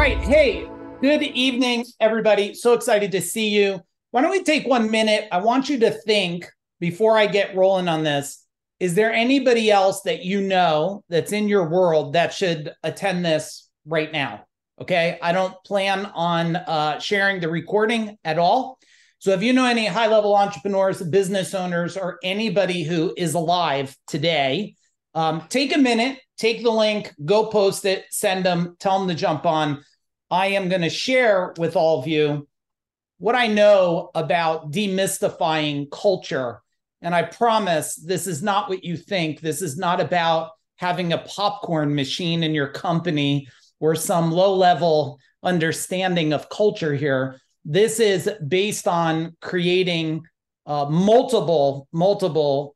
right. Hey, good evening, everybody. So excited to see you. Why don't we take 1 minute? I want you to think before I get rolling on this. Is there anybody else that you know that's in your world that should attend this right now? Okay. I don't plan on sharing the recording at all. So if you know any high-level entrepreneurs, business owners, or anybody who is alive today, take a minute, take the link, go post it, send them, tell them to jump on. I am going to share with all of you what I know about demystifying culture. And I promise this is not what you think. This is not about having a popcorn machine in your company or some low-level understanding of culture here. This is based on creating multiple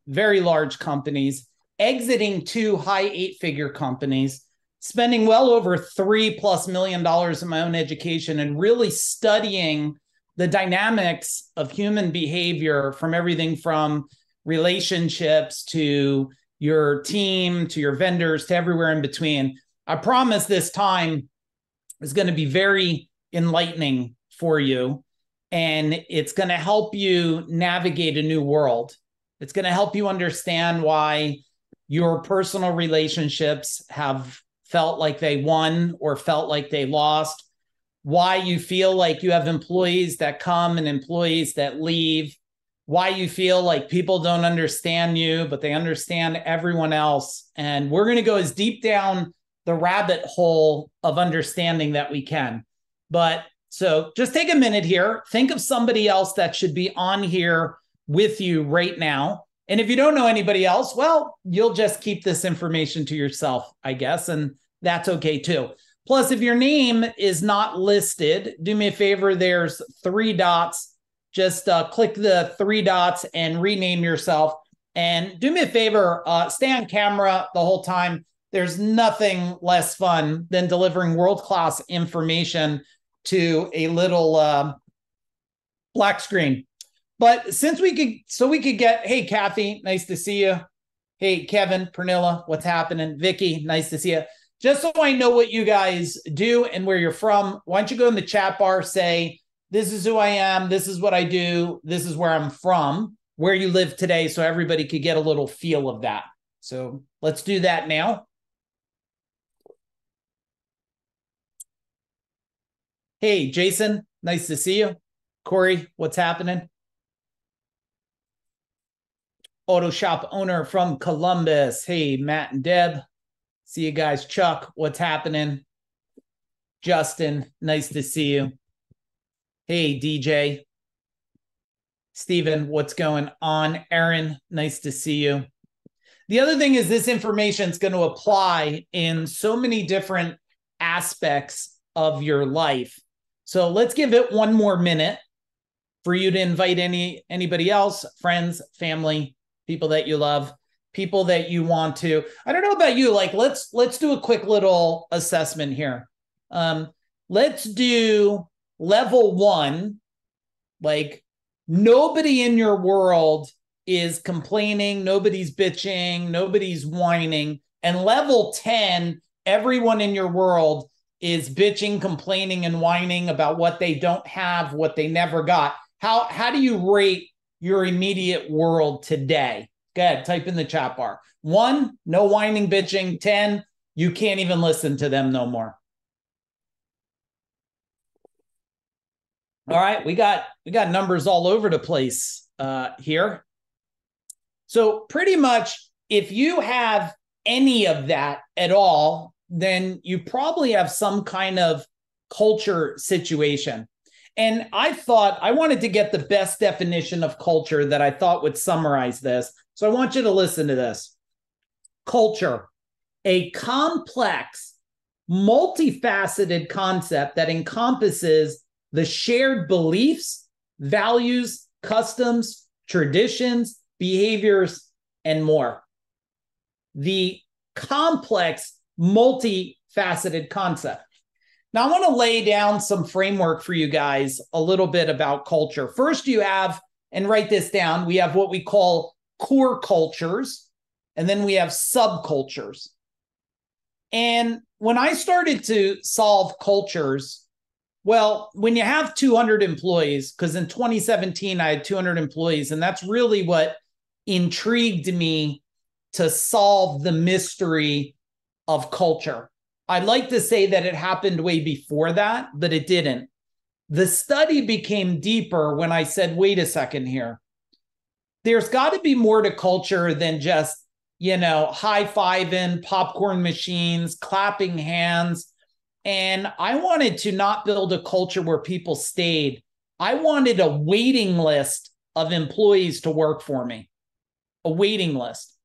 very large companies, exiting 2 high 8-figure companies, spending well over $3+ million in my own education, and really studying the dynamics of human behavior from everything from relationships to your team, to your vendors, to everywhere in between. I promise this time is going to be very enlightening for you, and it's going to help you navigate a new world. It's going to help you understand why your personal relationships have felt like they won or felt like they lost, why you feel like you have employees that come and employees that leave, why you feel like people don't understand you, but they understand everyone else. And we're going to go as deep down the rabbit hole of understanding that we can. But so just take a minute here. Think of somebody else that should be on here with you right now. And if you don't know anybody else, well, you'll just keep this information to yourself, I guess. And that's okay too. Plus, if your name is not listed, do me a favor. There's 3 dots. Just click the 3 dots and rename yourself. And do me a favor, stay on camera the whole time. There's nothing less fun than delivering world-class information to a little black screen. But since we could get, hey, Kathy, nice to see you. Hey, Kevin, Pernilla, what's happening? Vicky, nice to see you. Just so I know what you guys do and where you're from, why don't you go in the chat bar, say, this is who I am, this is what I do, this is where I'm from, where you live today, so everybody could get a little feel of that. So let's do that now. Hey, Jason, nice to see you. Corey, what's happening? Auto shop owner from Columbus. Hey, Matt and Deb. See you guys. Chuck, what's happening? Justin, nice to see you. Hey, DJ. Steven, what's going on? Aaron, nice to see you. The other thing is this information is going to apply in so many different aspects of your life. So let's give it 1 more minute for you to invite anybody else, friends, family, people that you love, people that you want to. I don't know about you. Like, let's do a quick little assessment here. Let's do level 1. Like, nobody in your world is complaining, nobody's bitching, nobody's whining. And level 10, everyone in your world is bitching, complaining, and whining about what they don't have, what they never got. How do you rate your immediate world today? Go ahead, type in the chat bar. 1, no whining, bitching. 10, you can't even listen to them no more. All right, we got numbers all over the place here. So pretty much, if you have any of that at all, then you probably have some kind of culture situation. And I thought I wanted to get the best definition of culture that I thought would summarize this. So I want you to listen to this. Culture, a complex, multifaceted concept that encompasses the shared beliefs, values, customs, traditions, behaviors, and more. The complex, multifaceted concept. Now, I want to lay down some framework for you guys a little bit about culture. First, you have, and write this down, we have what we call core cultures, and then we have subcultures. And when I started to solve cultures, well, when you have 200 employees, because in 2017, I had 200 employees, and that's really what intrigued me to solve the mystery of culture. I'd like to say that it happened way before that, but it didn't. The study became deeper when I said, wait a second here. There's got to be more to culture than just, high-fiving, popcorn machines, clapping hands. And I wanted to not build a culture where people stayed. I wanted a waiting list of employees to work for me, a waiting list.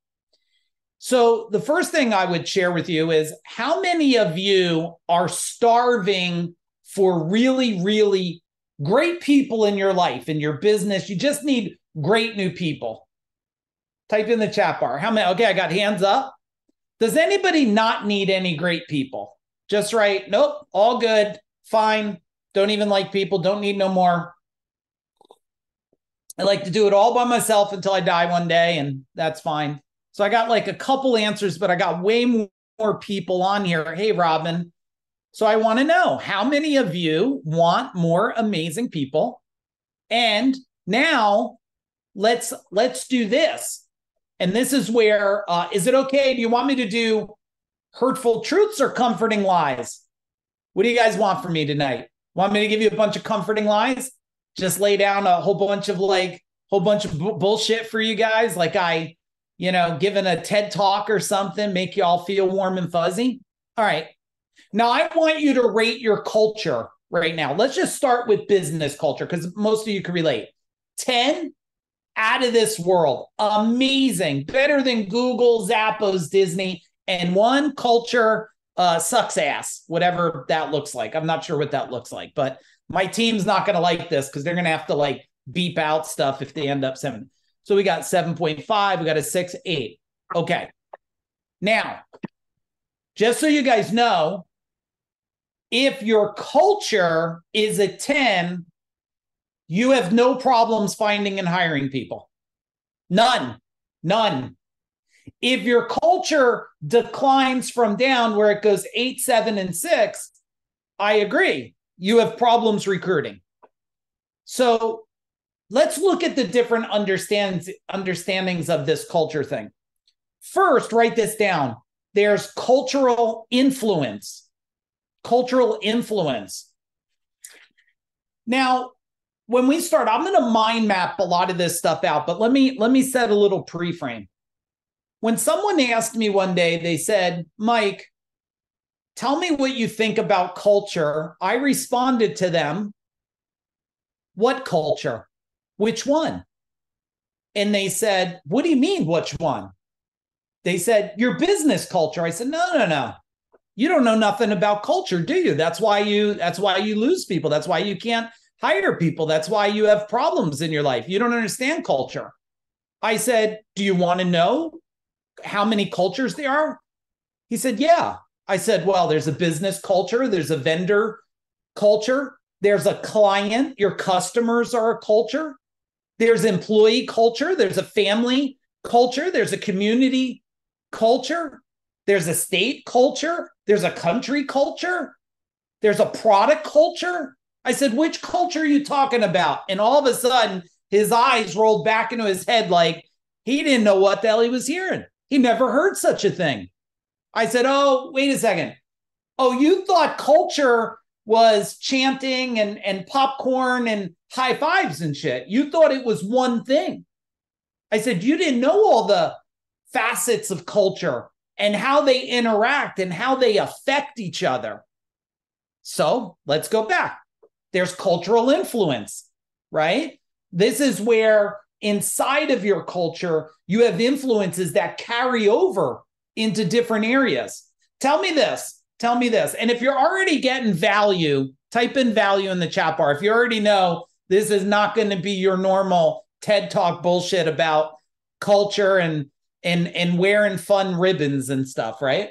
So the first thing I would share with you is how many of you are starving for really, really great people in your life, in your business? You just need great new people. Type in the chat bar. How many? Okay, I got hands up. Does anybody not need any great people? Just right. Nope. All good. Fine. Don't even like people. Don't need no more. I like to do it all by myself until I die one day, and that's fine. So I got like a couple answers, but I got way more people on here. Hey, Robin. So I want to know how many of you want more amazing people? And now let's do this. And this is where, is it okay? Do you want me to do hurtful truths or comforting lies? What do you guys want from me tonight? Want me to give you a bunch of comforting lies? Just lay down a whole bunch of bullshit for you guys? Like giving a TED talk or something, make you all feel warm and fuzzy? All right. Now I want you to rate your culture right now. Let's just start with business culture because most of you can relate. 10, out of this world. Amazing. Better than Google, Zappos, Disney. And 1, culture sucks ass, whatever that looks like. I'm not sure what that looks like, but my team's not going to like this because they're going to have to beep out stuff if they end up 7. So we got 7.5. We got a 6, 8. Okay. Now, just so you guys know, if your culture is a 10, you have no problems finding and hiring people. None. If your culture declines from down where it goes 8, 7, and 6, I agree. You have problems recruiting. So let's look at the different understandings of this culture thing. First, write this down. There's cultural influence. Cultural influence. Now, when we start, I'm going to mind map a lot of this stuff out, but let me set a little pre-frame. When someone asked me one day, they said, Mike, tell me what you think about culture. I responded to them, what culture? Which one? And they said, what do you mean, which one? They said, your business culture. I said, no. You don't know nothing about culture, do you? That's why you lose people. That's why you can't hire people. That's why you have problems in your life. You don't understand culture. I said, do you want to know how many cultures there are? He said, yeah. I said, well, there's a business culture. There's a vendor culture. There's a client. Your customers are a culture. There's employee culture. There's a family culture. There's a community culture. There's a state culture. There's a country culture. There's a product culture. I said, which culture are you talking about? And all of a sudden, his eyes rolled back into his head like he didn't know what the hell he was hearing. He never heard such a thing. I said, oh, wait a second. Oh, you thought culture was chanting and popcorn and high fives and shit. You thought it was one thing. I said, you didn't know all the facets of culture and how they interact and how they affect each other. So let's go back. There's cultural influence, right? This is where inside of your culture, you have influences that carry over into different areas. Tell me this. And if you're already getting value, type in value in the chat bar. If you already know this is not going to be your normal TED Talk bullshit about culture and wearing fun ribbons and stuff, right?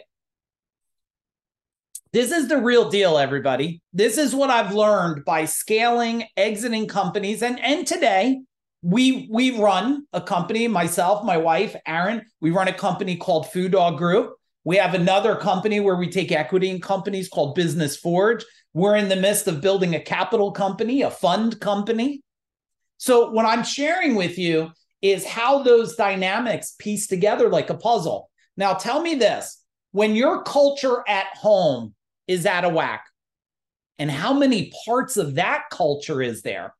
This is the real deal, everybody. This is what I've learned by scaling, exiting companies. And today, we run a company, myself, my wife, Aaron, we run a company called FuDog Group. We have another company where we take equity in companies called Business Forge. We're in the midst of building a capital company, a fund company. So what I'm sharing with you is how those dynamics piece together like a puzzle. Now, tell me this, when your culture at home is out of whack, and how many parts of that culture is there?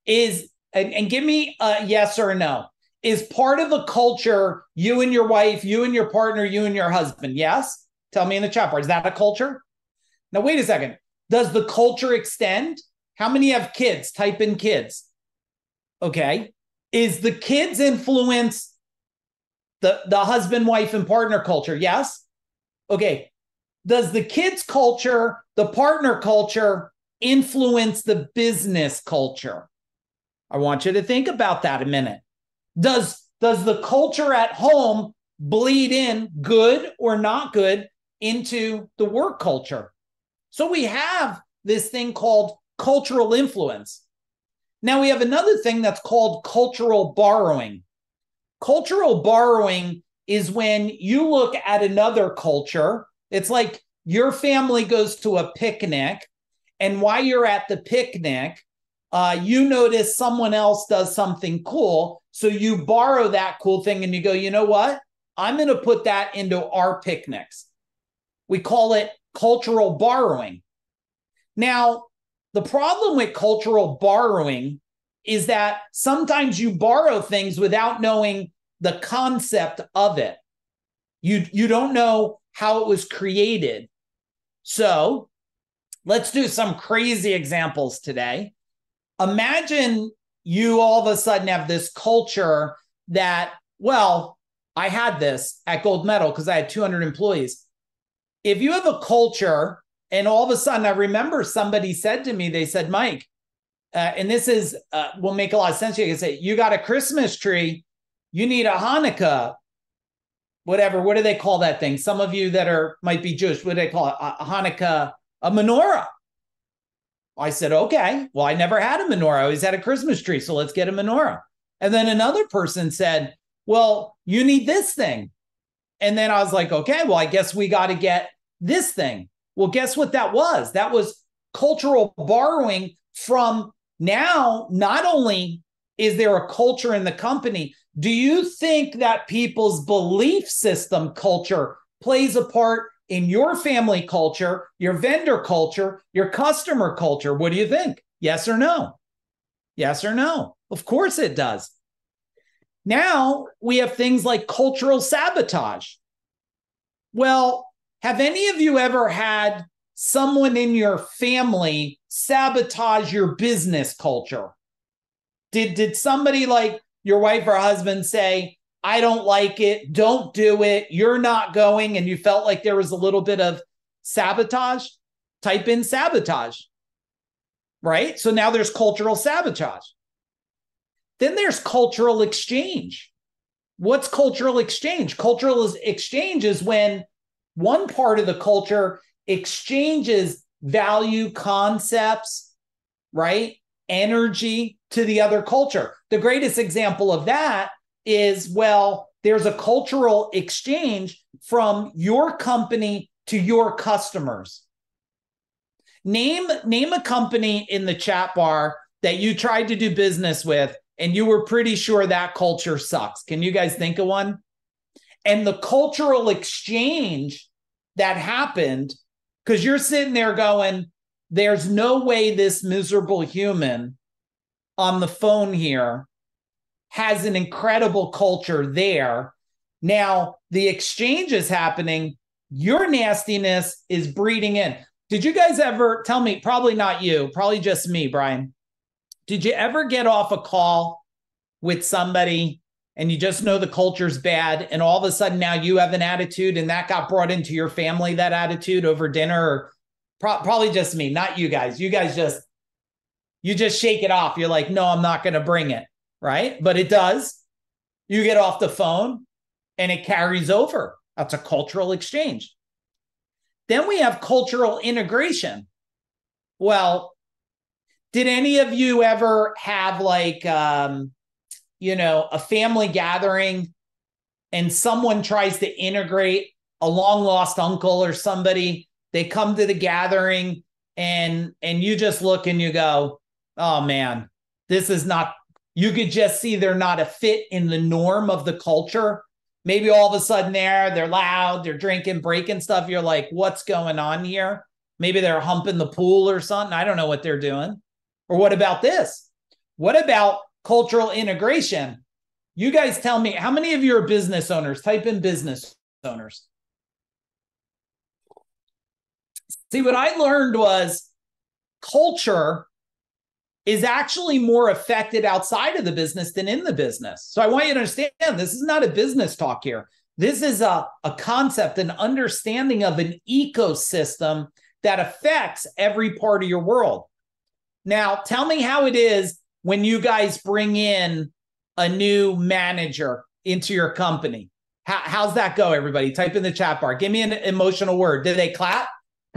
And give me a yes or a no. Is part of the culture you and your wife, you and your partner, you and your husband? Yes? Tell me in the chat bar. Is that a culture? Now, wait a second. Does the culture extend? How many have kids? Type in kids. Okay. Is the kids influence the husband, wife, and partner culture? Yes? Okay. Does the kids culture, the partner culture influence the business culture? I want you to think about that a minute. Does the culture at home bleed in, good or not good, into the work culture? So we have this thing called cultural influence. Now we have another thing that's called cultural borrowing. Cultural borrowing is when you look at another culture. It's like your family goes to a picnic, and while you're at the picnic, you notice someone else does something cool. So you borrow that cool thing and you go, you know what? I'm going to put that into our picnics. We call it cultural borrowing. Now, the problem with cultural borrowing is that sometimes you borrow things without knowing the concept of it. You don't know how it was created. So let's do some crazy examples today. Imagine you all of a sudden have this culture that, well, I had this at Gold Medal because I had 200 employees. If you have a culture and all of a sudden, I remember somebody said to me, they said, Mike, and this is will make a lot of sense. You can say, you got a Christmas tree, you need a Hanukkah, whatever. What do they call that thing? Some of you that might be Jewish, what do they call it? A Hanukkah, a menorah. I said, okay, well, I never had a menorah. I always had a Christmas tree, so let's get a menorah. And then another person said, well, you need this thing. And then I was like, okay, well, I guess we got to get this thing. Well, guess what that was? That was cultural borrowing from now. Not only is there a culture in the company, do you think that people's belief system culture plays a part in your family culture, your vendor culture, your customer culture? What do you think? Yes or no? Yes or no? Of course it does. Now we have things like cultural sabotage. Well, have any of you ever had someone in your family sabotage your business culture? Did somebody like your wife or husband say, I don't like it, don't do it, you're not going, and you felt like there was a little bit of sabotage? Type in sabotage, right? So now there's cultural sabotage. Then there's cultural exchange. What's cultural exchange? Cultural exchange is when one part of the culture exchanges value, concepts, right? Energy to the other culture. The greatest example of that is, well, there's a cultural exchange from your company to your customers. Name a company in the chat bar that you tried to do business with and you were pretty sure that culture sucks. Can you guys think of one? And the cultural exchange that happened, because you're sitting there going, there's no way this miserable human on the phone here has an incredible culture there. Now, the exchange is happening. Your nastiness is breeding in. Did you guys ever, tell me, probably not you, probably just me, Brian. Did you ever get off a call with somebody and you just know the culture's bad and all of a sudden now you have an attitude and that got brought into your family, that attitude over dinner? Or probably just me, not you guys. You guys you just shake it off. You're like, no, I'm not going to bring it. Right? But it does. You get off the phone and it carries over. That's a cultural exchange. Then we have cultural integration. Well, did any of you ever have like, a family gathering and someone tries to integrate a long lost uncle or somebody, they come to the gathering and you just look and you go, oh man, this is not, you could just see they're not a fit in the norm of the culture. Maybe all of a sudden they're loud, they're drinking, breaking stuff. You're like, what's going on here? Maybe they're humping the pool or something. I don't know what they're doing. Or what about this? What about cultural integration? You guys tell me, how many of you are business owners? Type in business owners. See, what I learned was culture is actually more affected outside of the business than in the business. So I want you to understand, this is not a business talk here. This is a concept, an understanding of an ecosystem that affects every part of your world. Now, tell me how it is when you guys bring in a new manager into your company. How's that go, everybody? Type in the chat bar. Give me an emotional word. Do they clap?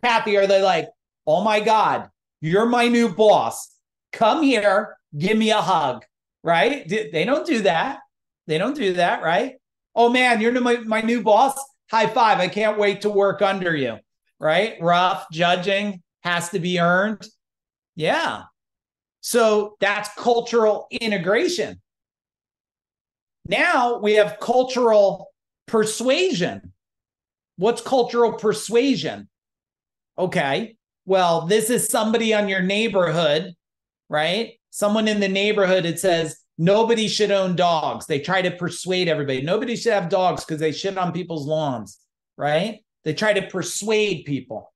Happy? Are they like, oh my God, you're my new boss. Come here, give me a hug, right? They don't do that. They don't do that, right? Oh man, you're my new boss. High five. I can't wait to work under you, right? Rough judging has to be earned. Yeah. So that's cultural integration. Now we have cultural persuasion. What's cultural persuasion? Okay, well, this is somebody on your neighborhood, right? Someone in the neighborhood, it says, nobody should own dogs. They try to persuade everybody. Nobody should have dogs because they shit on people's lawns, right? They try to persuade people.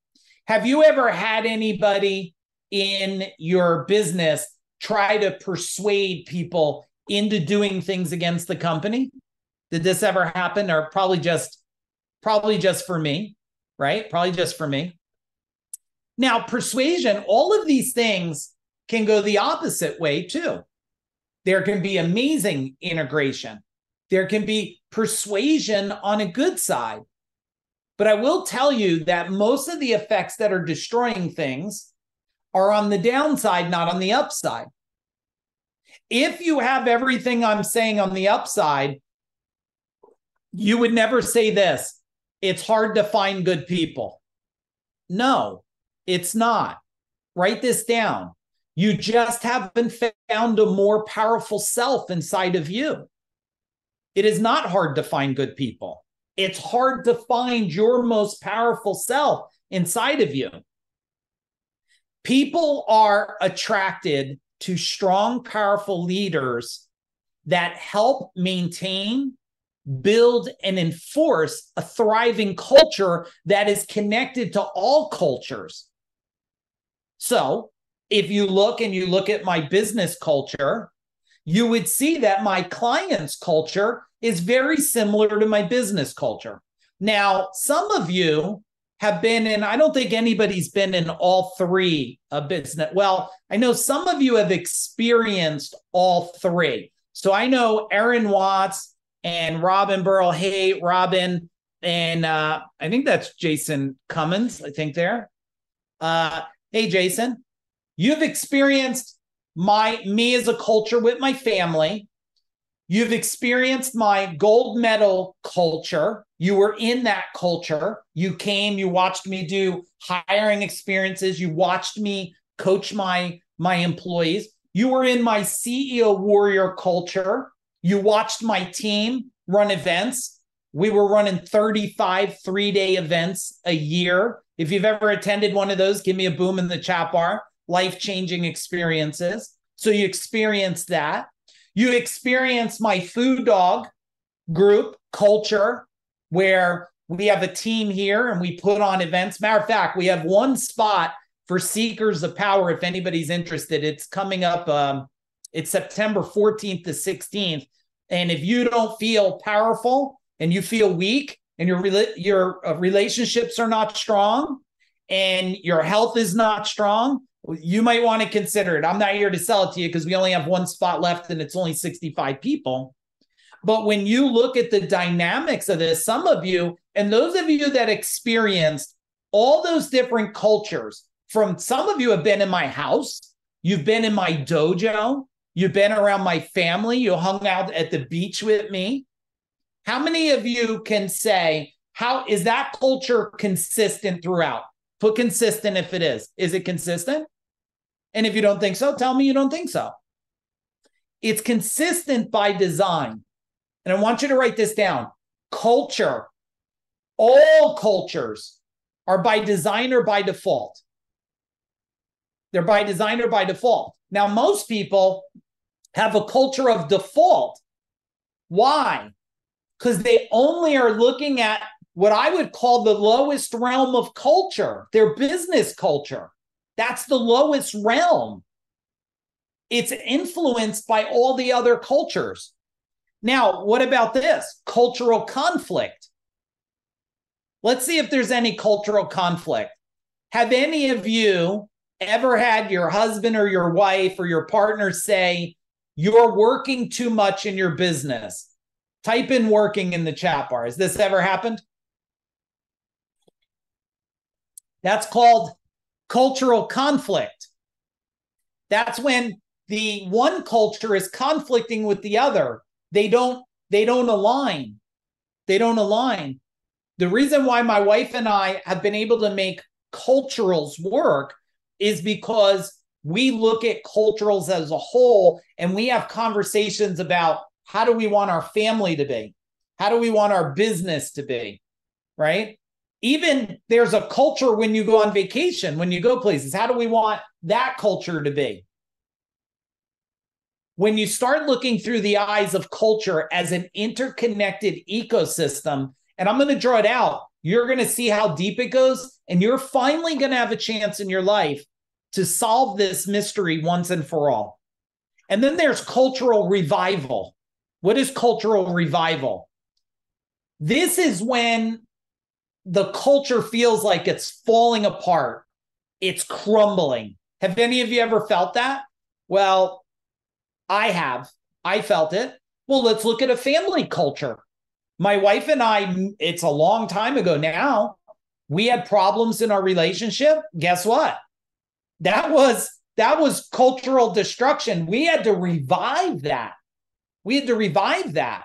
Have you ever had anybody in your business try to persuade people into doing things against the company? Did this ever happen? Or probably just for me, right? Probably just for me. Now, persuasion, all of these things can go the opposite way too. There can be amazing integration. There can be persuasion on a good side. But I will tell you that most of the effects that are destroying things are on the downside, not on the upside. If you have everything I'm saying on the upside, you would never say this: it's hard to find good people. No, it's not. Write this down. You just haven't found a more powerful self inside of you. It is not hard to find good people. It's hard to find your most powerful self inside of you. People are attracted to strong, powerful leaders that help maintain, build, and enforce a thriving culture that is connected to all cultures. So if you look at my business culture, you would see that my clients' culture is very similar to my business culture. Now, some of you have been in, I don't think anybody's been in all three business. Well, I know some of you have experienced all three. So I know Aaron Watts and Robin Burrell. Hey, Robin. And I think that's Jason Cummins, I think there. Hey, Jason, you've experienced me as a culture with my family. You've experienced my gold medal culture. You were in that culture. You came, you watched me do hiring experiences. You watched me coach my employees. You were in my CEO warrior culture. You watched my team run events. We were running 35 three-day events a year. If you've ever attended one of those, give me a boom in the chat bar. Life-changing experiences. So you experienced that. You experienced my FuDog Group culture, where we have a team here and we put on events. Matter of fact, we have one spot for Seekers of Power if anybody's interested. It's coming up. It's September 14th to 16th. And if you don't feel powerful and you feel weak and your relationships are not strong and your health is not strong, you might want to consider it. I'm not here to sell it to you because we only have one spot left and it's only 65 people. But when you look at the dynamics of this, some of you, and those of you that experienced all those different cultures, from some of you have been in my house, you've been in my dojo, you've been around my family, you hung out at the beach with me. How many of you can say how is that culture consistent throughout? Put consistent if it is. Is it consistent? And if you don't think so, tell me you don't think so. It's consistent by design. And I want you to write this down. Culture, all cultures are by design or by default. They're by design or by default. Now, most people have a culture of default. Why? Because they only are looking at what I would call the lowest realm of culture, their business culture. That's the lowest realm. It's influenced by all the other cultures. Now, what about this? Cultural conflict. Let's see if there's any cultural conflict. Have any of you ever had your husband or your wife or your partner say, you're working too much in your business? Type in working in the chat bar. Has this ever happened? That's called cultural conflict. That's when the one culture is conflicting with the other. They don't align. They don't align. The reason why my wife and I have been able to make culturals work is because we look at culturals as a whole and we have conversations about how do we want our family to be? How do we want our business to be? Right? Even there's a culture when you go on vacation, when you go places. How do we want that culture to be? When you start looking through the eyes of culture as an interconnected ecosystem, and I'm going to draw it out, you're going to see how deep it goes, and you're finally going to have a chance in your life to solve this mystery once and for all. And then there's cultural revival. What is cultural revival? This is when the culture feels like it's falling apart. It's crumbling. Have any of you ever felt that? Well, I have. I felt it. Well, let's look at a family culture. My wife and I, it's a long time ago now, we had problems in our relationship. Guess what? That was cultural destruction. We had to revive that. We had to revive that.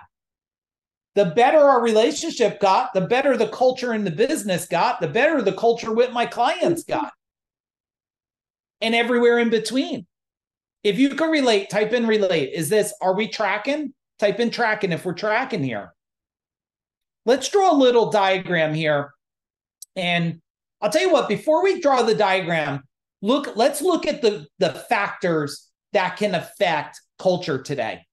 The better our relationship got, the better the culture in the business got, the better the culture with my clients got. And everywhere in between. If you can relate, type in relate. Are we tracking? Type in tracking if we're tracking here. Let's draw a little diagram here. And I'll tell you what, before we draw the diagram, let's look at the factors that can affect culture today.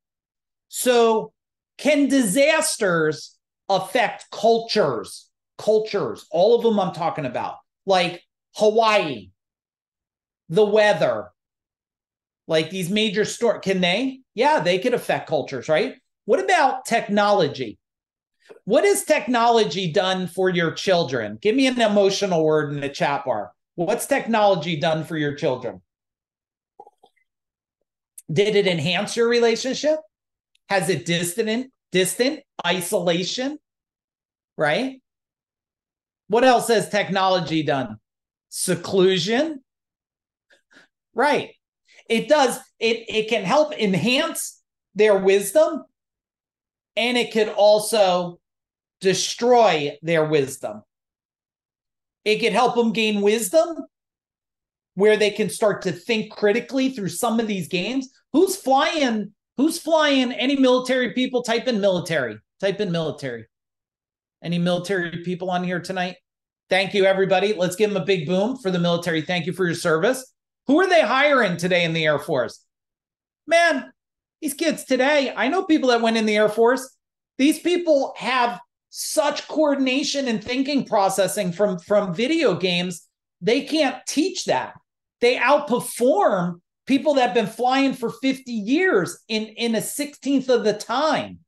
So, can disasters affect cultures? Cultures, all of them I'm talking about, like Hawaii, the weather, like these major storms. Can they? Yeah, they could affect cultures, right? What about technology? What has technology done for your children? Give me an emotional word in the chat bar. What's technology done for your children? Did it enhance your relationship? Has it distant, isolation, right? What else has technology done? Seclusion, right? It does, it can help enhance their wisdom, and it could also destroy their wisdom. It could help them gain wisdom where they can start to think critically through some of these games. Who's flying? Any military people? Type in military. Type in military. Any military people on here tonight? Thank you, everybody. Let's give them a big boom for the military. Thank you for your service. Who are they hiring today in the Air Force? Man, these kids today, I know people that went in the Air Force. These people have such coordination and thinking processing from video games. They can't teach that. They outperform people that have been flying for 50 years in a 16th of the time.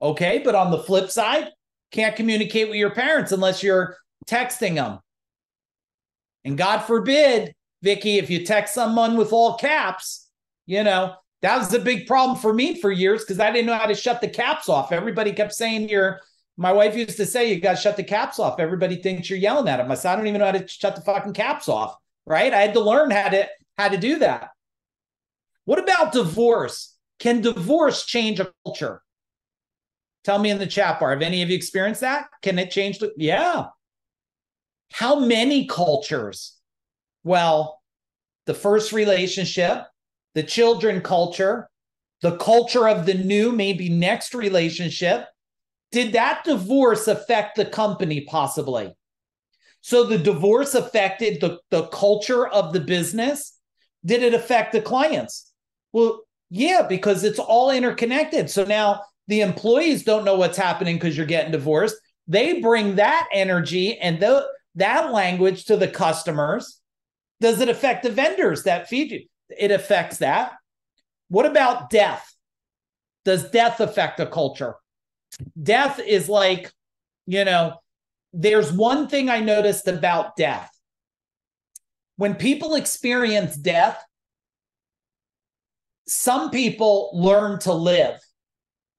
Okay, but on the flip side, can't communicate with your parents unless you're texting them. And God forbid, Vicky, if you text someone with all caps, that was a big problem for me for years because I didn't know how to shut the caps off. Everybody kept saying my wife used to say, you got to shut the caps off. Everybody thinks you're yelling at them. I said, I don't even know how to shut the fucking caps off, right? I had to learn how to do that. What about divorce? Can divorce change a culture? Tell me in the chat bar. Have any of you experienced that? Can it change? Yeah. How many cultures? Well, the first relationship, the children culture, the culture of the new, maybe next relationship. Did that divorce affect the company possibly? So the divorce affected the culture of the business. Did it affect the clients? Well, yeah, because it's all interconnected. So now the employees don't know what's happening because you're getting divorced. They bring that energy and that language to the customers. Does it affect the vendors that feed you? It affects that. What about death? Does death affect a culture? Death is like, there's one thing I noticed about death. When people experience death, some people learn to live.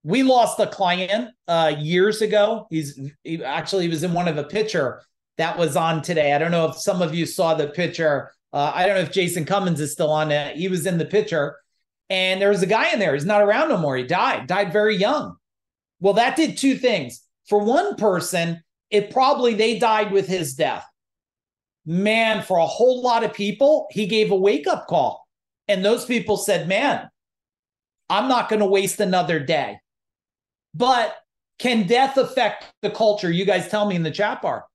We lost a client years ago. He was in one of a picture that was on today. I don't know if some of you saw the picture. I don't know if Jason Cummins is still on it. He was in the picture. And there was a guy in there. He's not around no more. He died very young. Well, that did two things. For one person, they died with his death. Man, for a whole lot of people, he gave a wake-up call. And those people said, man, I'm not going to waste another day. But can death affect the culture? You guys tell me in the chat bar,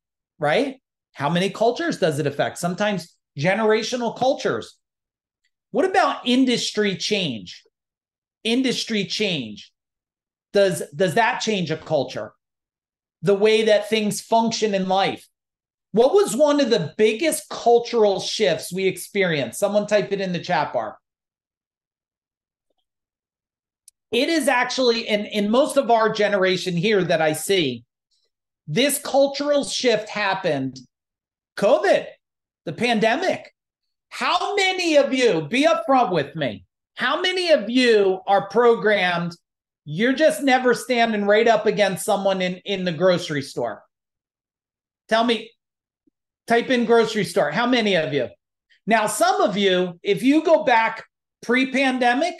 right? How many cultures does it affect? Sometimes generational cultures. What about industry change? Industry change. Does that change a culture? The way that things function in life. What was one of the biggest cultural shifts we experienced? Someone type it in the chat bar. It is actually, in most of our generation here that I see, this cultural shift happened, COVID, the pandemic. How many of you, be upfront with me, how many of you are programmed, you're just never standing right up against someone in the grocery store? Tell me, type in grocery store. How many of you? Now, some of you, if you go back pre-pandemic,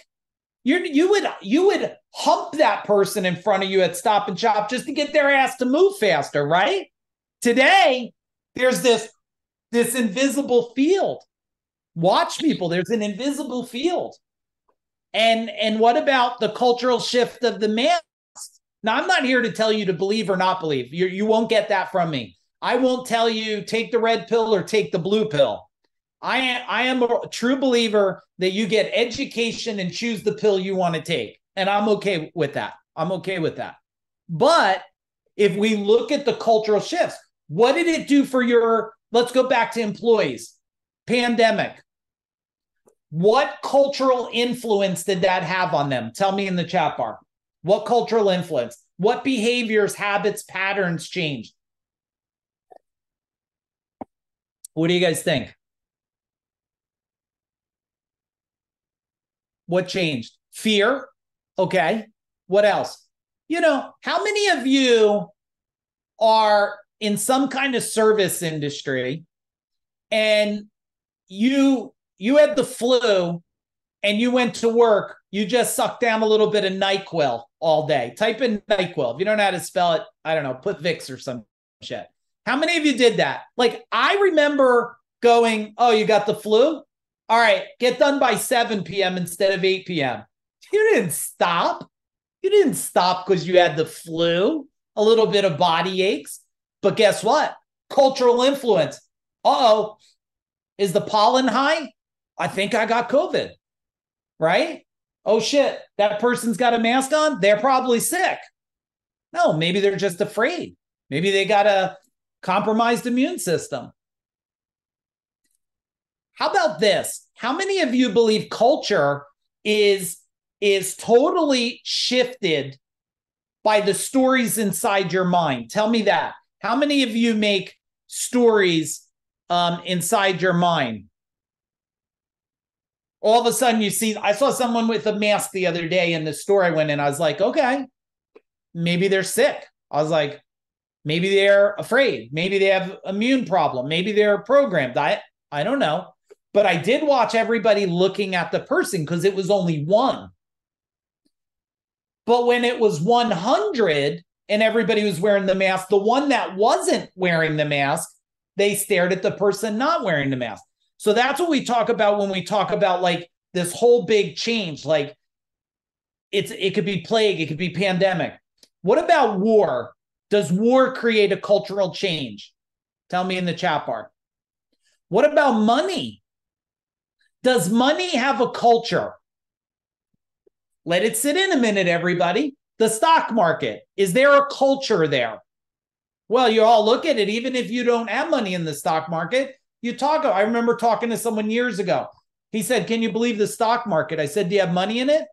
you would hump that person in front of you at Stop and Shop just to get their ass to move faster, right? Today, there's this invisible field. Watch, people, there's an invisible field. And what about the cultural shift of the mask? Now, I'm not here to tell you to believe or not believe. You won't get that from me. I won't tell you take the red pill or take the blue pill. I am a true believer that you get education and choose the pill you want to take. And I'm okay with that. I'm okay with that. But if we look at the cultural shifts, what did it do for let's go back to employees, pandemic. What cultural influence did that have on them? Tell me in the chat bar. What cultural influence? What behaviors, habits, patterns changed? What do you guys think? What changed? Fear. Okay. What else? How many of you are in some kind of service industry and you had the flu and you went to work, you just sucked down a little bit of NyQuil all day? Type in NyQuil. If you don't know how to spell it, I don't know, put Vicks or some shit. How many of you did that? Like, I remember going, oh, you got the flu? All right, get done by 7 p.m. instead of 8 p.m. You didn't stop. You didn't stop because you had the flu, a little bit of body aches. But guess what? Cultural influence. Uh-oh. Is the pollen high? I think I got COVID, right? Oh, shit. That person's got a mask on? They're probably sick. No, maybe they're just afraid. Maybe they got a compromised immune system. How about this? How many of you believe culture is totally shifted by the stories inside your mind? Tell me that. How many of you make stories inside your mind? All of a sudden I saw someone with a mask the other day in the store I went in. I was like, okay, maybe they're sick. I was like, maybe they're afraid. Maybe they have immune problem. Maybe they're programmed. I don't know. But I did watch everybody looking at the person because it was only one. But when it was 100 and everybody was wearing the mask, the one that wasn't wearing the mask, they stared at the person not wearing the mask. So that's what we talk about when we talk about like this whole big change. Like it could be plague, it could be pandemic. What about war? Does war create a cultural change? Tell me in the chat bar. What about money? Does money have a culture? Let it sit in a minute, everybody. The stock market, is there a culture there? Well, you all look at it, even if you don't have money in the stock market, you talk. I remember talking to someone years ago. He said, can you believe the stock market? I said, do you have money in it?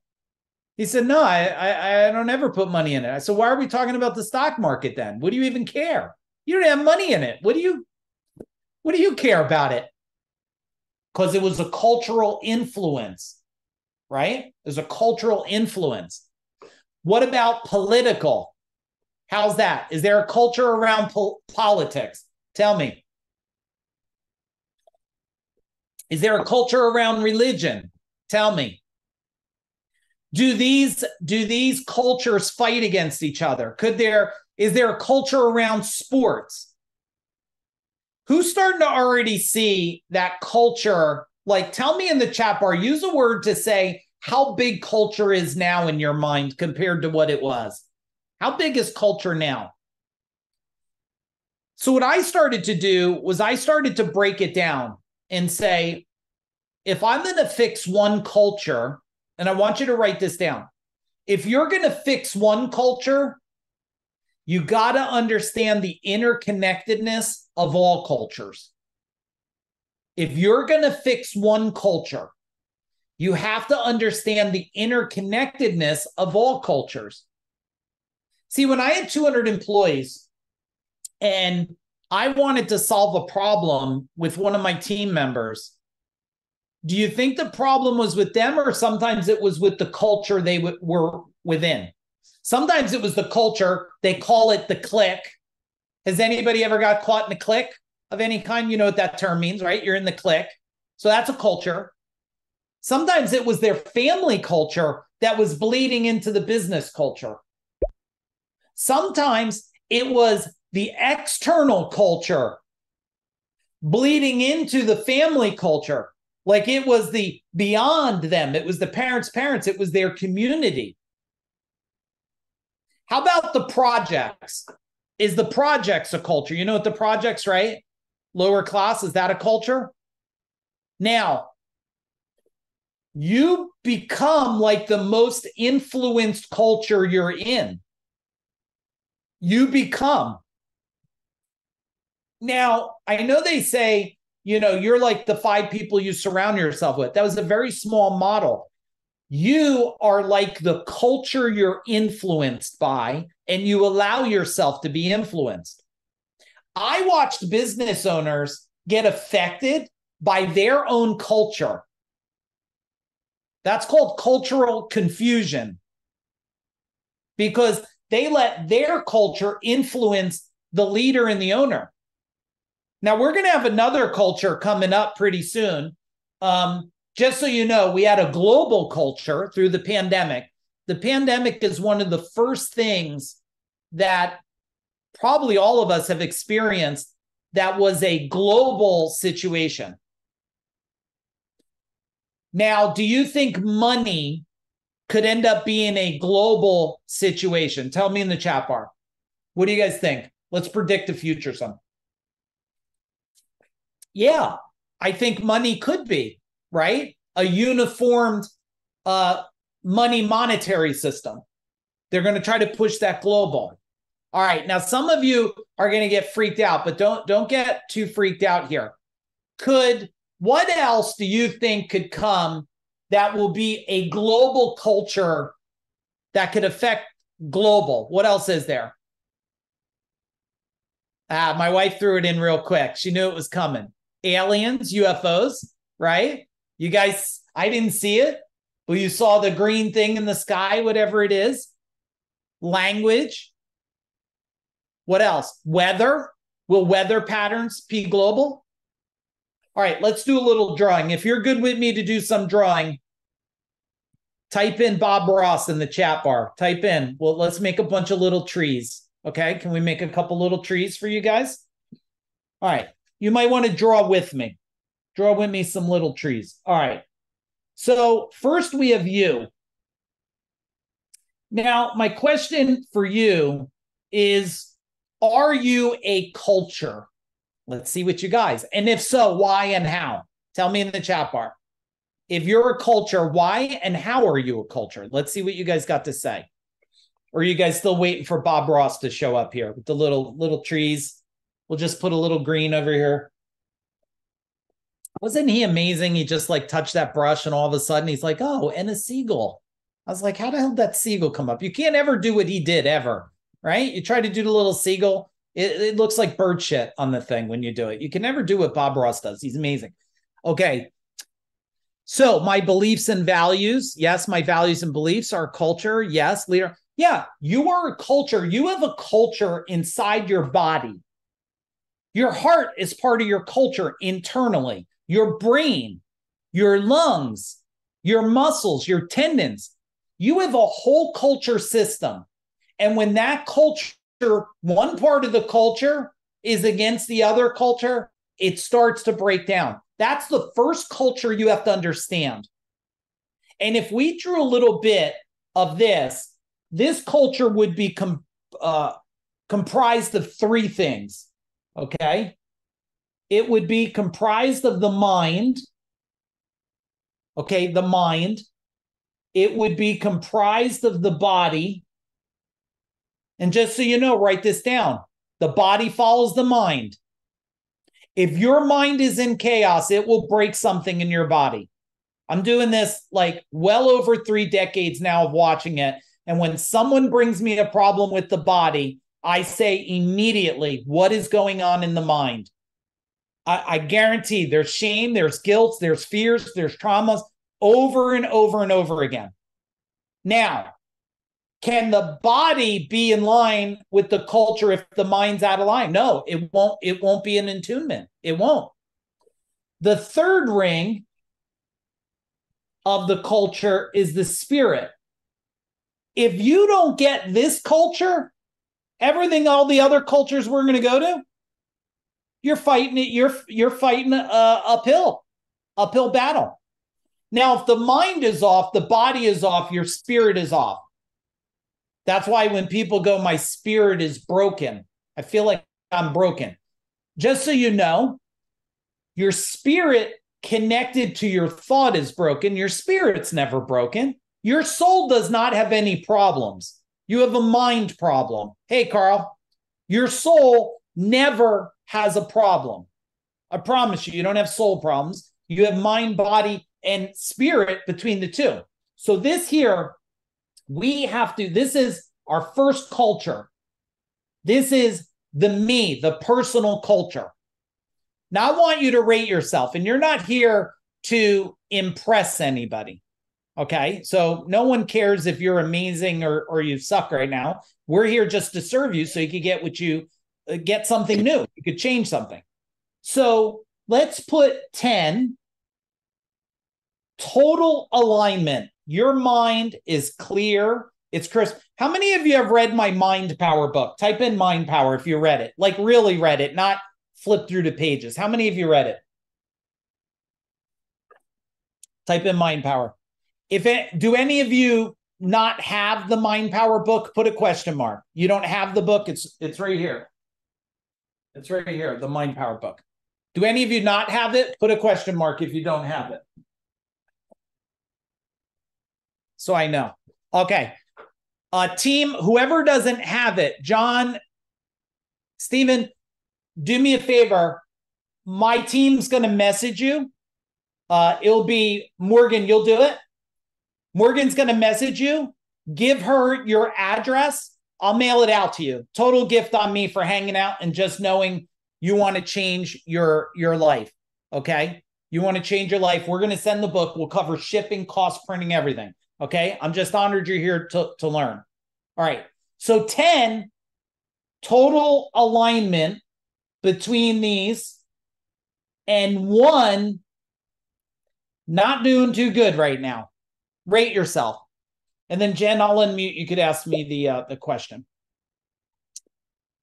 He said, no, I don't ever put money in it. I said, why are we talking about the stock market then? What do you even care? You don't have money in it. What do you care about it? Because it was a cultural influence, right? There's a cultural influence. What about political? How's that? Is there a culture around politics? Tell me. Is there a culture around religion? Tell me. Do these cultures fight against each other? Is there a culture around sports? Who's starting to already see that culture? Like, tell me in the chat bar, use a word to say how big culture is now in your mind compared to what it was. How big is culture now? So what I started to do was I started to break it down and say, if I'm going to fix one culture, and I want you to write this down. If you're going to fix one culture, you got to understand the interconnectedness of all cultures. If you're going to fix one culture, you have to understand the interconnectedness of all cultures. See, when I had 200 employees and I wanted to solve a problem with one of my team members, do you think the problem was with them, or sometimes it was with the culture they were within? Sometimes it was the culture. They call it the clique. Has anybody ever got caught in a clique of any kind? You know what that term means, right? You're in the clique. So that's a culture. Sometimes it was their family culture that was bleeding into the business culture. Sometimes it was the external culture bleeding into the family culture. Like it was the beyond them. It was the parents' parents. It was their community. How about the projects? Is the projects a culture? You know what the projects, right? Lower class, is that a culture? Now, you become like the most influenced culture you're in. You become. Now, I know they say, you know, you're like the 5 people you surround yourself with. That was a very small model. You are like the culture you're influenced by, and you allow yourself to be influenced. I watched business owners get affected by their own culture. That's called cultural confusion, because they let their culture influence the leader and the owner. Now, we're going to have another culture coming up pretty soon. Just so you know, we had a global culture through the pandemic. The pandemic is one of the first things that probably all of us have experienced that was a global situation. Now, do you think money could end up being a global situation? Tell me in the chat bar. What do you guys think? Let's predict the future some. Yeah, I think money could be, right? A uniformed money monetary system. They're going to try to push that global. All right, now some of you are going to get freaked out, but don't get too freaked out here. What else do you think could come that will be a global culture that could affect global? What else is there? My wife threw it in real quick. She knew it was coming. Aliens, UFOs, right? You guys, I didn't see it, but you saw the green thing in the sky, whatever it is. Language. What else? Weather. Will weather patterns be global? All right, let's do a little drawing. If you're good with me to do some drawing, Type in Bob Ross in the chat bar. Type in. Well, let's make a bunch of little trees. Okay. Can we make a couple little trees for you guys? All right. You might want to draw with me. Draw with me some little trees. All right. So first we have you. Now, my question for you is, are you a culture? Let's see what you guys, and if so, why and how? Tell me in the chat bar. If you're a culture, why and how are you a culture? Let's see what you guys got to say. Or are you guys still waiting for Bob Ross to show up here with the little trees? We'll just put a little green over here. Wasn't he amazing? He just like touched that brush and all of a sudden he's like, oh, and a seagull. I was like, how the hell did that seagull come up? You can't ever do what he did ever, right? You try to do the little seagull. It looks like bird shit on the thing when you do it. You can never do what Bob Ross does. He's amazing. Okay. So my beliefs and values. Yes, my values and beliefs are culture. Yes, leader. Yeah, you are a culture. You have a culture inside your body. Your heart is part of your culture internally. Your brain, your lungs, your muscles, your tendons. You have a whole culture system. And when that culture, one part of the culture is against the other culture, it starts to break down. That's the first culture you have to understand. And if we drew a little bit of this culture would be comprised of three things, okay? It would be comprised of the mind, okay, the mind. It would be comprised of the body. And just so you know, write this down. The body follows the mind. If your mind is in chaos, it will break something in your body. I'm doing this like well over 3 decades now of watching it. And when someone brings me a problem with the body, I say immediately, what is going on in the mind? I guarantee there's shame, there's guilt, there's fears, there's traumas over and over and over again. Now, can the body be in line with the culture if the mind's out of line? No, it won't. It won't be an attunement. It won't. The third ring of the culture is the spirit. If you don't get this culture, everything, all the other cultures we're going to go to, you're fighting it. You're fighting uphill battle. Now, if the mind is off, the body is off, your spirit is off. That's why when people go, my spirit is broken, I feel like I'm broken. Just so you know, your spirit connected to your thought is broken. Your spirit's never broken. Your soul does not have any problems. You have a mind problem. Hey, Carl, your soul never has a problem. I promise you, you don't have soul problems. You have mind, body, and spirit between the two. So this here, we have to, this is our first culture. This is the me, the personal culture. Now I want you to rate yourself, and you're not here to impress anybody. Okay. So no one cares if you're amazing or you suck right now. We're here just to serve you so you can get what you get something new. You could change something. So let's put 10. Total alignment. Your mind is clear. It's crisp. How many of you have read my Mind Power book? Type in Mind Power if you read it. Like really read it, not flip through the pages. How many of you read it? Type in Mind Power. Do any of you not have the Mind Power book? Put a question mark. You don't have the book? It's right here. It's right here, the Mind Power book. Do any of you not have it? Put a question mark if you don't have it. So I know. Okay. Team, whoever doesn't have it, John, Stephen, do me a favor. My team's going to message you. It'll be Morgan, you'll do it. Morgan's going to message you. Give her your address. I'll mail it out to you. Total gift on me for hanging out and just knowing you want to change your life. Okay? You want to change your life. We're going to send the book. We'll cover shipping, cost, printing, everything. Okay? I'm just honored you're here to learn. All right. So 10, total alignment between these, and 1, not doing too good right now. Rate yourself. And then Jen, I'll unmute. You could ask me the question.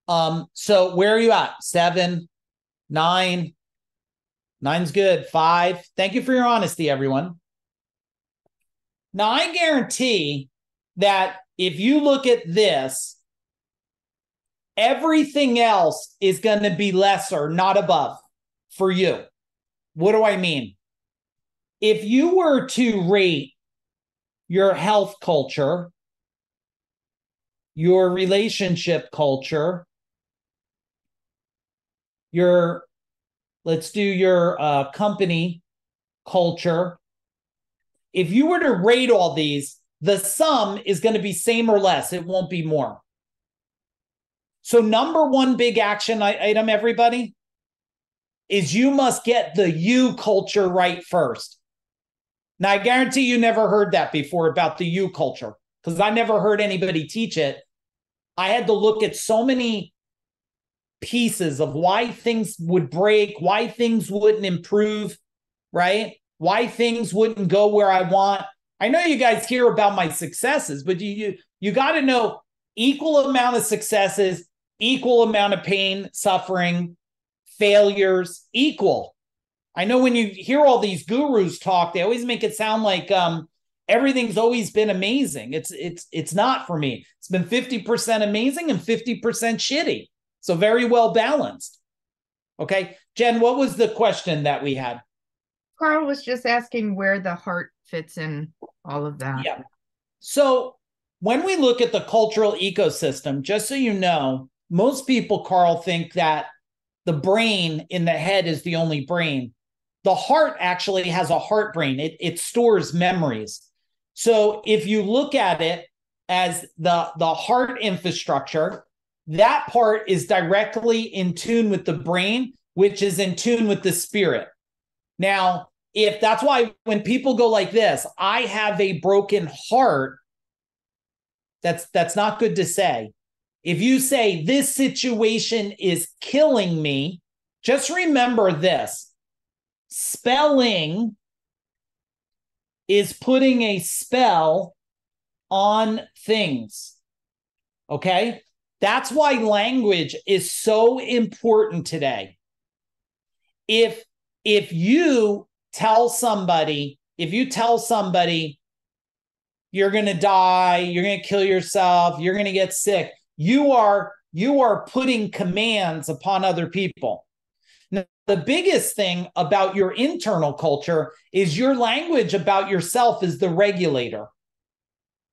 So where are you at? 7, 9. 9's good. 5. Thank you for your honesty, everyone. Now, I guarantee that if you look at this, everything else is going to be lesser, not above for you. What do I mean? If you were to rate your health culture, your relationship culture, let's do your company culture. If you were to rate all these, the sum is going to be same or less. It won't be more. So number one big action item, everybody, is you must get the you culture right first. Now, I guarantee you never heard that before about the you culture, because I never heard anybody teach it. I had to look at so many pieces of why things would break, why things wouldn't improve, right? Why things wouldn't go where I want. I know you guys hear about my successes, but you got to know equal amount of successes, equal amount of pain, suffering, failures, equal. I know when you hear all these gurus talk, they always make it sound like everything's always been amazing. It's not for me. It's been 50% amazing and 50% shitty. So very well balanced. Okay. Jen, what was the question that we had? Carl was just asking where the heart fits in all of that. Yeah. So when we look at the cultural ecosystem, just so you know, most people, Carl, think that the brain in the head is the only brain. The heart actually has a heart brain. It stores memories. So if you look at it as the heart infrastructure, that part is directly in tune with the brain, which is in tune with the spirit. Now, if that's why when people go like this, I have a broken heart, that's not good to say. If you say this situation is killing me, just remember this. Spelling is putting a spell on things. Okay? That's why language is so important today. If you tell somebody, you're going to die, you're going to kill yourself, you're going to get sick, you are putting commands upon other people. Now, the biggest thing about your internal culture is your language about yourself is the regulator.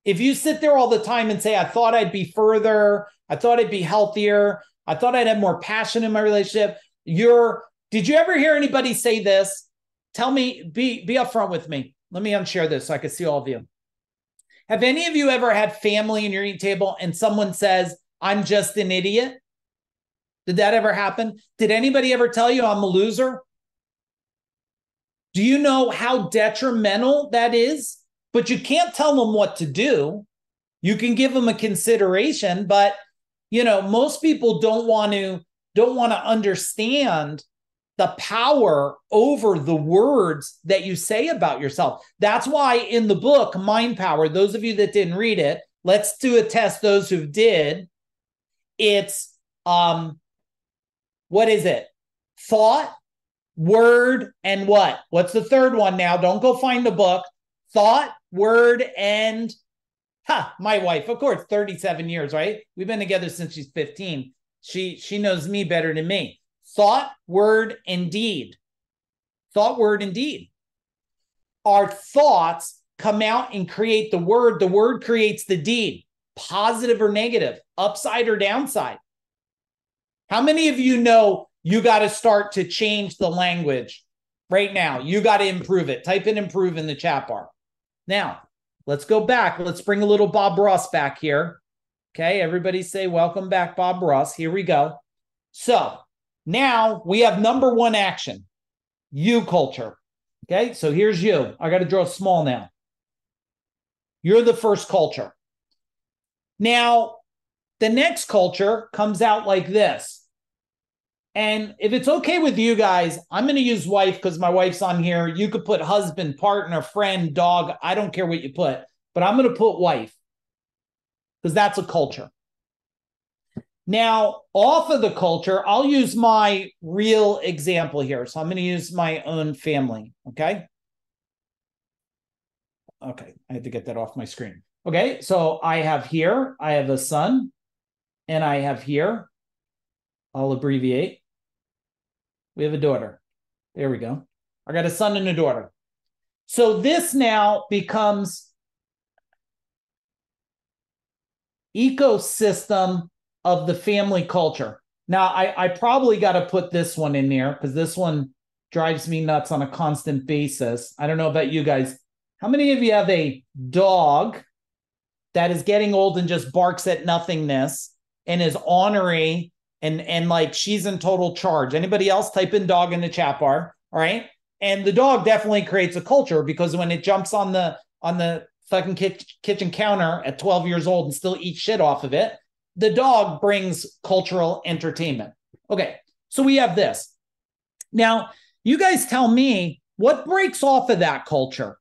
If you sit there all the time and say, I thought I'd be further, I thought I'd be healthier, I thought I'd have more passion in my relationship, did you ever hear anybody say this? Tell me, be upfront with me. Let me unshare this so I can see all of you. Have any of you ever had family in your eating table and someone says, I'm just an idiot? Did that ever happen? Did anybody ever tell you I'm a loser? Do you know how detrimental that is? But you can't tell them what to do. You can give them a consideration, but most people don't want to understand the power over the words that you say about yourself. That's why in the book, Mind Power, those of you that didn't read it, let's do a test, those who did. It's, what is it? Thought, word, and what? What's the third one now? Don't go find the book. Thought, word, and my wife, of course, 37 years, right? We've been together since she's 15. She knows me better than me. Thought, word, and deed. Thought, word, and deed. Our thoughts come out and create the word. The word creates the deed, positive or negative, upside or downside. How many of you know you got to start to change the language right now? You got to improve it. Type in improve in the chat bar. Now, let's go back. Let's bring a little Bob Ross back here. Okay, everybody say welcome back, Bob Ross. Here we go. So now we have number one action, you culture. Okay, so here's you. I got to draw small now. You're the first culture. Now, the next culture comes out like this. And if it's okay with you guys, I'm going to use wife because my wife's on here. You could put husband, partner, friend, dog. I don't care what you put, but I'm going to put wife because that's a culture. Now, off of the culture, I'll use my real example here. So I'm going to use my own family. Okay. Okay. I had to get that off my screen. Okay. So I have here, I have a son, and I have here, I'll abbreviate. We have a daughter. There we go. I got a son and a daughter. So this now becomes ecosystem of the family culture. Now, I probably got to put this one in there because this one drives me nuts on a constant basis. I don't know about you guys. How many of you have a dog that is getting old and just barks at nothingness and is ornery and like she's in total charge? Anybody else? Type in dog in the chat bar. All right. And the dog definitely creates a culture because when it jumps on the fucking kitchen counter at 12 years old and still eats shit off of it, the dog brings cultural entertainment. Okay, so we have this. Now, you guys tell me what breaks off of that culture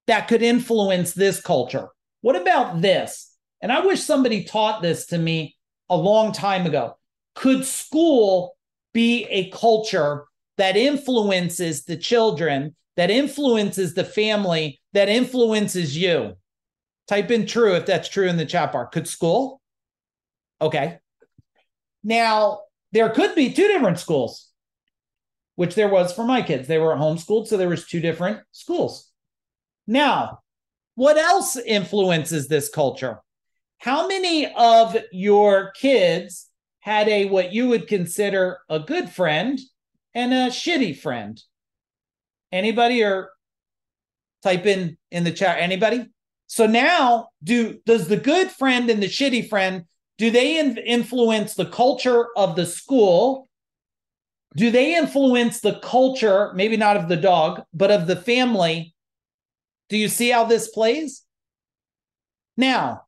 that could influence this culture. What about this? And I wish somebody taught this to me a long time ago. Could school be a culture that influences the children, that influences the family, that influences you? Type in true if that's true in the chat bar. Could school? Okay. Now, there could be two different schools, which there was for my kids. They were homeschooled, so there was two different schools. Now, what else influences this culture? How many of your kids had a what you would consider a good friend and a shitty friend? Anybody? Or type in the chat. Anybody? So now, does the good friend and the shitty friend, do they influence the culture of the school? Do they influence the culture, maybe not of the dog, but of the family? Do you see how this plays? Now,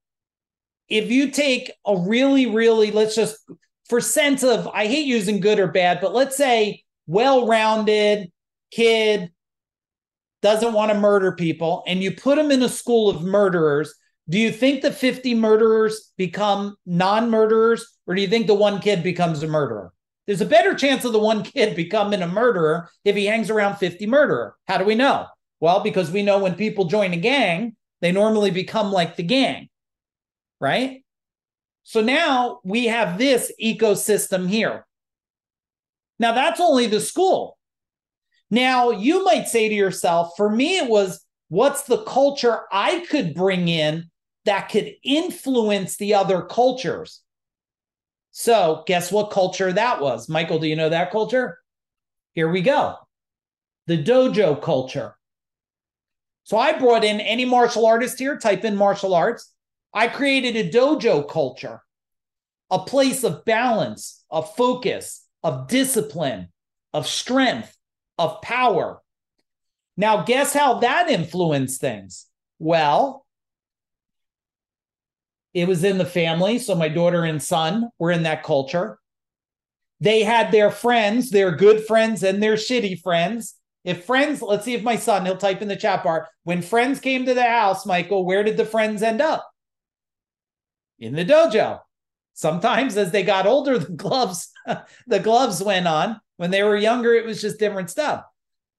if you take a really, really, let's just, for sense of, I hate using good or bad, but let's say well-rounded kid, doesn't want to murder people, and you put them in a school of murderers, do you think the 50 murderers become non-murderers, or do you think the one kid becomes a murderer? There's a better chance of the one kid becoming a murderer if he hangs around 50 murderers. How do we know? Well, because we know when people join a gang, they normally become like the gang, right? So now we have this ecosystem here. Now, that's only the school. Now, you might say to yourself, for me, it was, what's the culture I could bring in that could influence the other cultures? So guess what culture that was? Michael, do you know that culture? Here we go. The dojo culture. So I brought in any martial artist here, type in martial arts. I created a dojo culture, a place of balance, of focus, of discipline, of strength, of power. Now, guess how that influenced things? Well, it was in the family. So my daughter and son were in that culture. They had their friends, their good friends and their shitty friends. If friends, let's see if my son, he'll type in the chat bar. When friends came to the house, Michael, where did the friends end up? In the dojo. Sometimes as they got older, the gloves went on. When they were younger, it was just different stuff.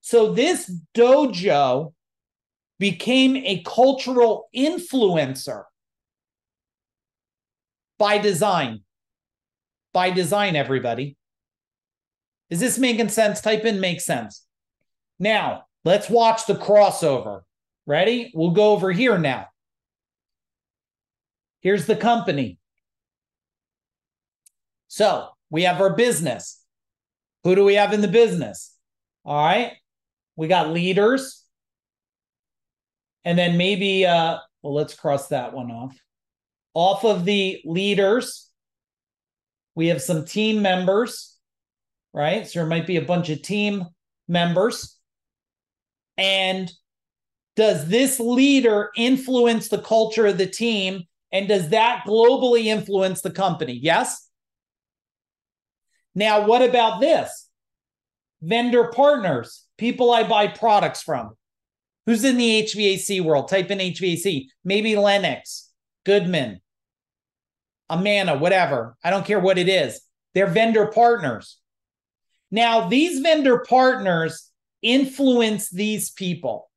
So this dojo became a cultural influencer by design. By design, everybody. Is this making sense? Type in make sense. Now, let's watch the crossover. Ready? We'll go over here now. Here's the company. So we have our business. Who do we have in the business? All right. We got leaders. And then maybe, well, let's cross that one off. Off of the leaders, we have some team members, right? So there might be a bunch of team members. And does this leader influence the culture of the team? And does that globally influence the company? Yes? Now, what about this? Vendor partners, people I buy products from. Who's in the HVAC world? Type in HVAC. Maybe Lennox, Goodman, Amana, whatever. I don't care what it is. They're vendor partners. Now, these vendor partners influence these people.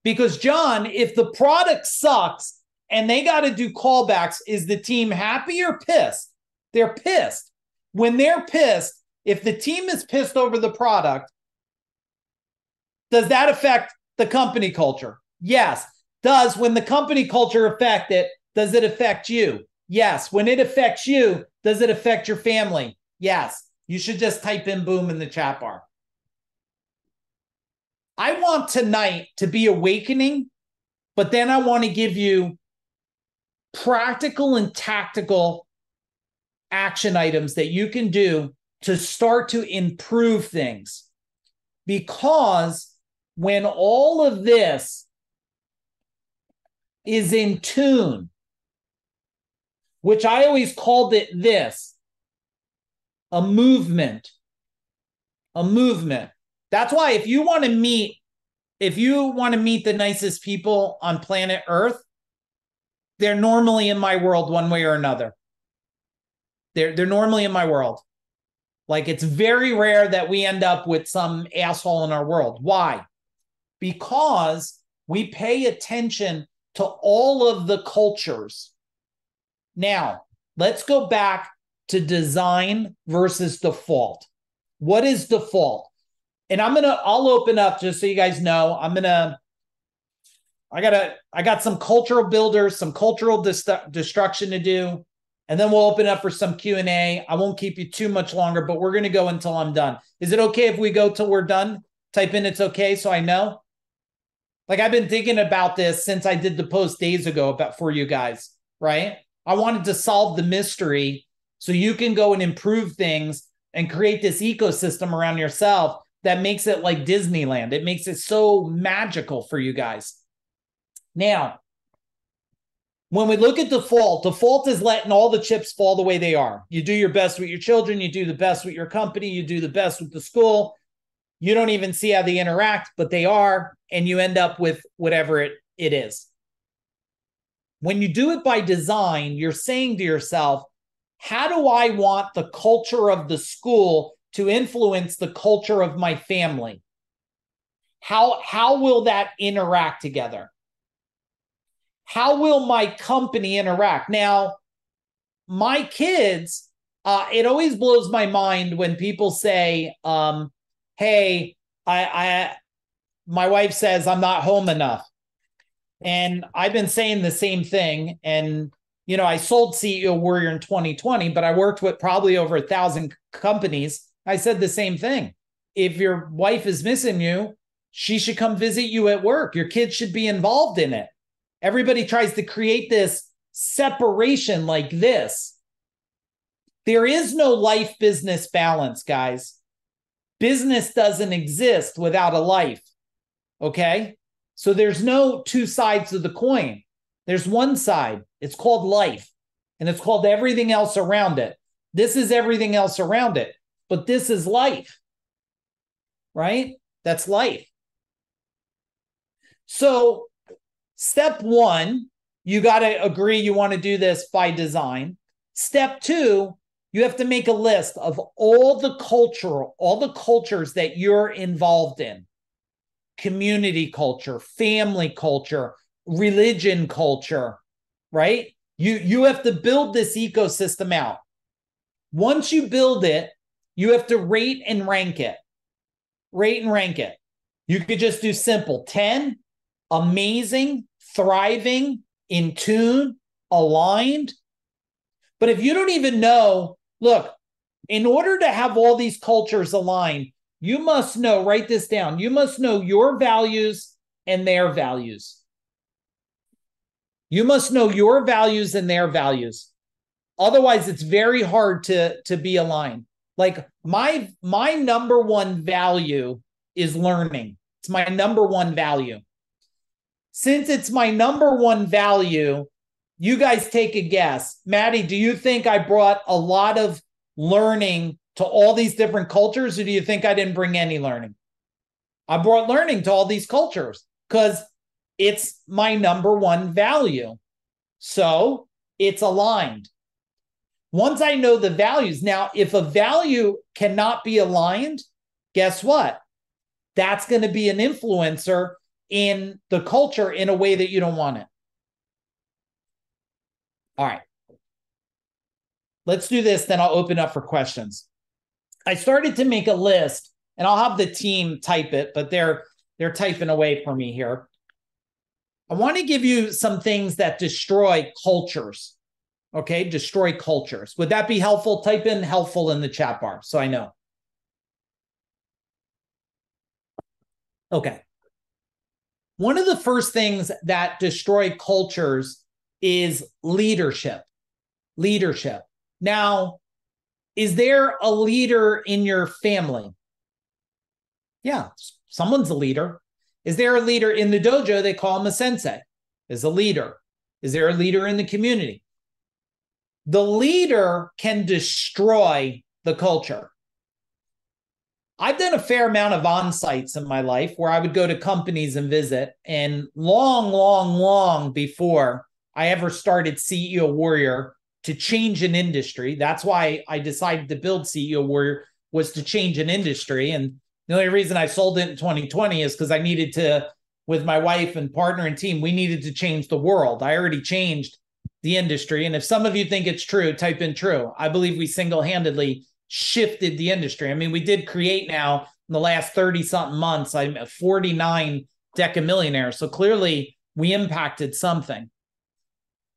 Because, John, if the product sucks and they got to do callbacks, is the team happy or pissed? They're pissed. When they're pissed, if the team is pissed over the product, does that affect the company culture? Yes. When the company culture affect it, does it affect you? Yes. When it affects you, does it affect your family? Yes. You should just type in boom in the chat bar. I want tonight to be awakening, but then I want to give you practical and tactical action items that you can do to start to improve things. Because when all of this is in tune, which I always called it this, a movement. That's why if you want to meet the nicest people on planet Earth, they're normally in my world one way or another. They're normally in my world. Like, it's very rare that we end up with some asshole in our world. Why? Because we pay attention to all of the cultures. Now, let's go back to design versus default. What is default? And I'll open up just so you guys know. I got some cultural builders, some cultural destruction to do. And then we'll open up for some Q&A. I won't keep you too much longer, but we're going to go until I'm done. Is it okay if we go till we're done? Type in it's okay so I know. Like, I've been thinking about this since I did the post days ago for you guys, right? I wanted to solve the mystery so you can go and improve things and create this ecosystem around yourself that makes it like Disneyland. It makes it so magical for you guys. Now, when we look at default is letting all the chips fall the way they are. You do your best with your children. You do the best with your company. You do the best with the school. You don't even see how they interact, but they are, and you end up with whatever it is. When you do it by design, you're saying to yourself, how do I want the culture of the school to influence the culture of my family? How will that interact together? How will my company interact? Now, my kids, it always blows my mind when people say, hey, my wife says I'm not home enough. And I've been saying the same thing. And, I sold CEO Warrior in 2020, but I worked with probably over 1,000 companies. I said the same thing. If your wife is missing you, she should come visit you at work. Your kids should be involved in it. Everybody tries to create this separation like this. There is no life-business balance, guys. Business doesn't exist without a life, okay? So there's no two sides of the coin. There's one side. It's called life, and it's called everything else around it. This is everything else around it, but this is life, right? That's life. So step one, you got to agree you want to do this by design. Step two, you have to make a list of all the cultures that you're involved in. Community culture, family culture, religion culture, right? You have to build this ecosystem out. Once you build it, you have to rate and rank it. Rate and rank it. You could just do simple 10, amazing, thriving, in tune, aligned. But if you don't even know, look, in order to have all these cultures aligned, you must know, write this down, you must know your values and their values. You must know your values and their values. Otherwise, it's very hard to be aligned. Like my number one value is learning. It's my number one value. Since it's my number one value, you guys take a guess. Maddie, do you think I brought a lot of learning to all these different cultures, or do you think I didn't bring any learning? I brought learning to all these cultures because it's my number one value. So it's aligned. Once I know the values, now, if a value cannot be aligned, guess what? That's going to be an influencer in the culture in a way that you don't want it. All right. Let's do this, then I'll open up for questions. I started to make a list, and I'll have the team type it, but they're typing away for me here. I want to give you some things that destroy cultures. Okay, destroy cultures. Would that be helpful? Type in helpful in the chat bar so I know. Okay. One of the first things that destroy cultures is leadership. Leadership. Now, is there a leader in your family? Yeah, someone's a leader. Is there a leader in the dojo? They call him a sensei. Is a leader. Is there a leader in the community? The leader can destroy the culture. I've done a fair amount of on-sites in my life where I would go to companies and visit, and long before I ever started CEO Warrior to change an industry, that's why I decided to build CEO Warrior, was to change an industry. And the only reason I sold it in 2020 is because I needed to, with my wife and partner and team, we needed to change the world. I already changed the industry. And if some of you think it's true, type in true. I believe we single-handedly shifted the industry. I mean, we did create now in the last 30-something months, I'm at 49 decamillionaires. So clearly we impacted something.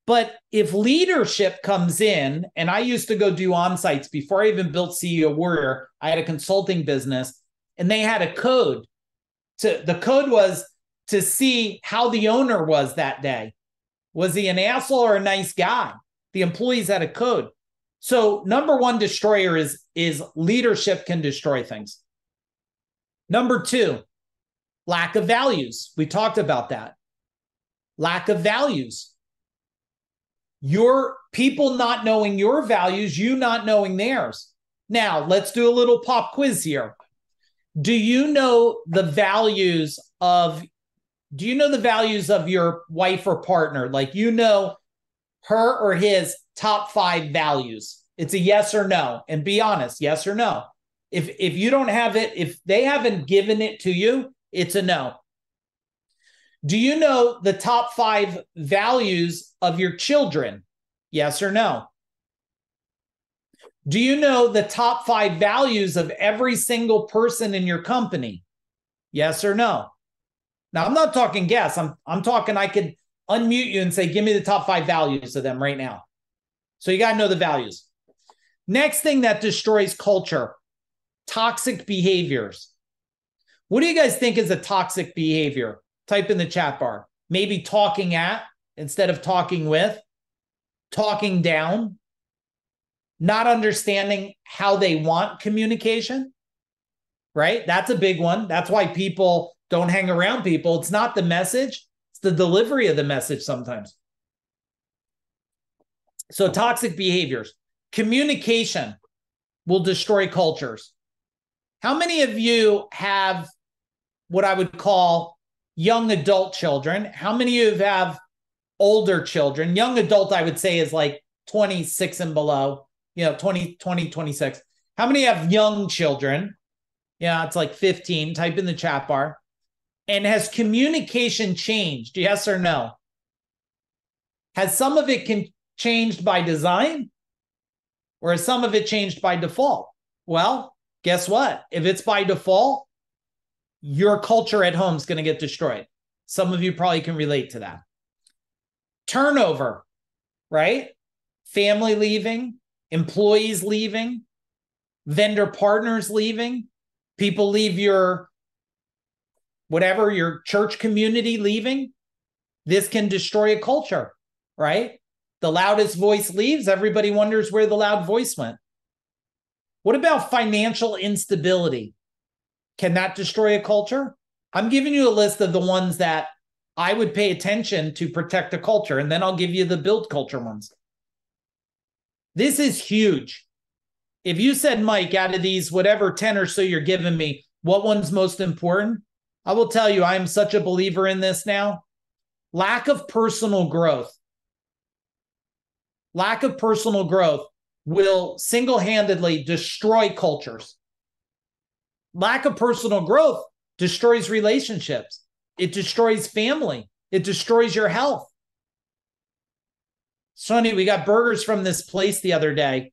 But if leadership comes in, and I used to go do on-sites before I even built CEO Warrior, I had a consulting business, and they had a code. The code was to see how the owner was that day. Was he an asshole or a nice guy? The employees had a code. So number one destroyer is leadership can destroy things. Number two, lack of values. We talked about that. Lack of values. Your people not knowing your values, you not knowing theirs. Now, let's do a little pop quiz here. Do you know the values of your wife or partner? Like, you know her or his top 5 values. It's a yes or no. And be honest, yes or no. If you don't have it, if they haven't given it to you, it's a no. Do you know the top 5 values of your children? Yes or no? Do you know the top 5 values of every single person in your company? Yes or no? Now, I'm not talking guess. I'm talking I could unmute you and say, give me the top 5 values of them right now. So you got to know the values. Next thing that destroys culture, toxic behaviors. What do you guys think is a toxic behavior? Type in the chat bar. Maybe talking at instead of talking with, talking down, not understanding how they want communication, right? That's a big one. That's why people don't hang around people. It's not the message, it's the delivery of the message sometimes. So toxic behaviors. Communication will destroy cultures. How many of you have what I would call young adult children? How many of you have older children? Young adult, I would say, is like 26 and below, 20, 26. How many have young children? Yeah, it's like 15. Type in the chat bar. And has communication changed? Yes or no? Has some of it changed by design? Or has some of it changed by default? Well, guess what? If it's by default, your culture at home is going to get destroyed. Some of you probably can relate to that. Turnover, right? Family leaving, employees leaving, vendor partners leaving, people leave your church community leaving. This can destroy a culture, right? The loudest voice leaves, everybody wonders where the loud voice went. What about financial instability? Can that destroy a culture? I'm giving you a list of the ones that I would pay attention to protect a culture, and then I'll give you the build culture ones. This is huge. If you said, Mike, out of these, whatever 10 or so you're giving me, what one's most important? I will tell you, I'm such a believer in this now. Lack of personal growth. Lack of personal growth will single-handedly destroy cultures. Lack of personal growth destroys relationships. It destroys family. It destroys your health. Sonny, we got burgers from this place the other day.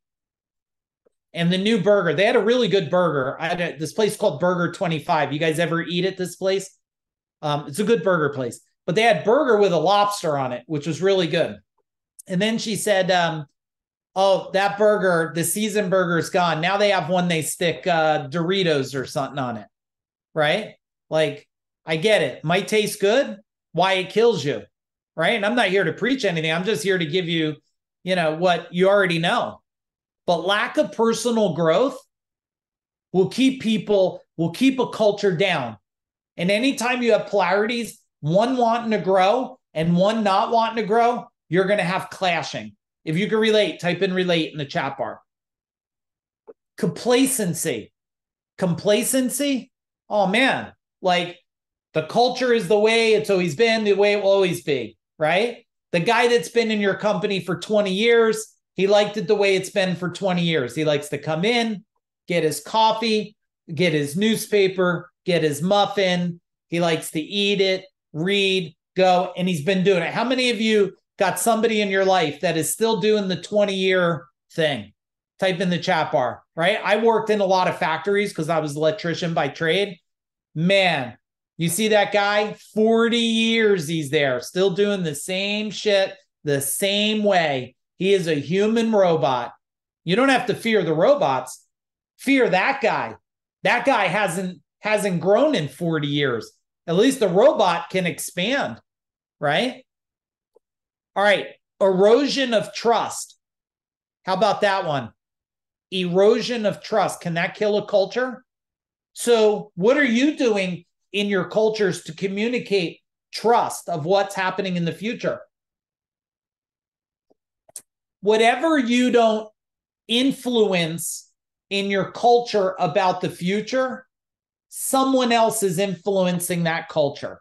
And the new burger, they had a really good burger. This place called Burger 25. You guys ever eat at this place? It's a good burger place. But they had burger with a lobster on it, which was really good. And then she said, oh, that burger, the seasoned burger is gone. Now they have one they stick Doritos or something on it, right? Like, I get it. Might taste good. Why it kills you, right? And I'm not here to preach anything. I'm just here to give you, what you already know. But lack of personal growth will keep a culture down. And anytime you have polarities, one wanting to grow and one not wanting to grow, you're going to have clashing. If you can relate, type in relate in the chat bar. Complacency. Oh man, like the culture is the way it's always been, the way it will always be, right? The guy that's been in your company for 20 years, he liked it the way it's been for 20 years. He likes to come in, get his coffee, get his newspaper, get his muffin. He likes to eat it, read, go, and he's been doing it. How many of you got somebody in your life that is still doing the 20-year thing? Type in the chat bar, right? I worked in a lot of factories because I was an electrician by trade. Man, you see that guy? 40 years he's there, still doing the same shit the same way. He is a human robot. You don't have to fear the robots. Fear that guy. That guy hasn't grown in 40 years. At least the robot can expand, right? All right. Erosion of trust. How about that one? Erosion of trust. Can that kill a culture? So what are you doing in your cultures to communicate trust of what's happening in the future? Whatever you don't influence in your culture about the future, someone else is influencing that culture.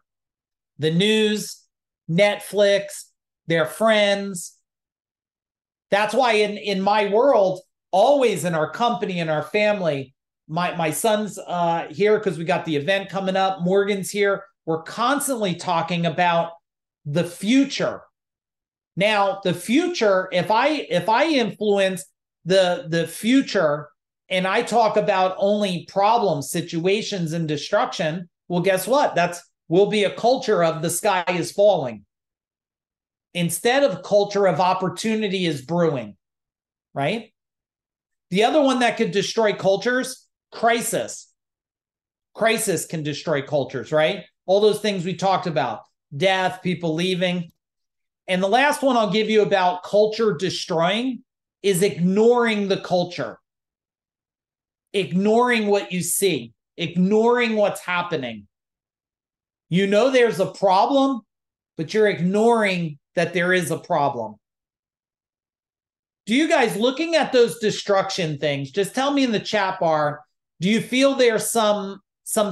The news, Netflix, their friends. That's why in my world, always in our company and our family, my son's here because we got the event coming up. Morgan's here. We're constantly talking about the future. Now, the future, if I influence the future and I talk about only problems, situations, and destruction, well, guess what? Will be a culture of the sky is falling instead of culture of opportunity is brewing, right? The other one that could destroy cultures, crisis. Crisis can destroy cultures, right? All those things we talked about, death, people leaving. And the last one I'll give you about culture destroying is ignoring the culture. Ignoring what you see. Ignoring what's happening. You know there's a problem, but you're ignoring that there is a problem. Do you guys, looking at those destruction things, just tell me in the chat bar, do you feel there's some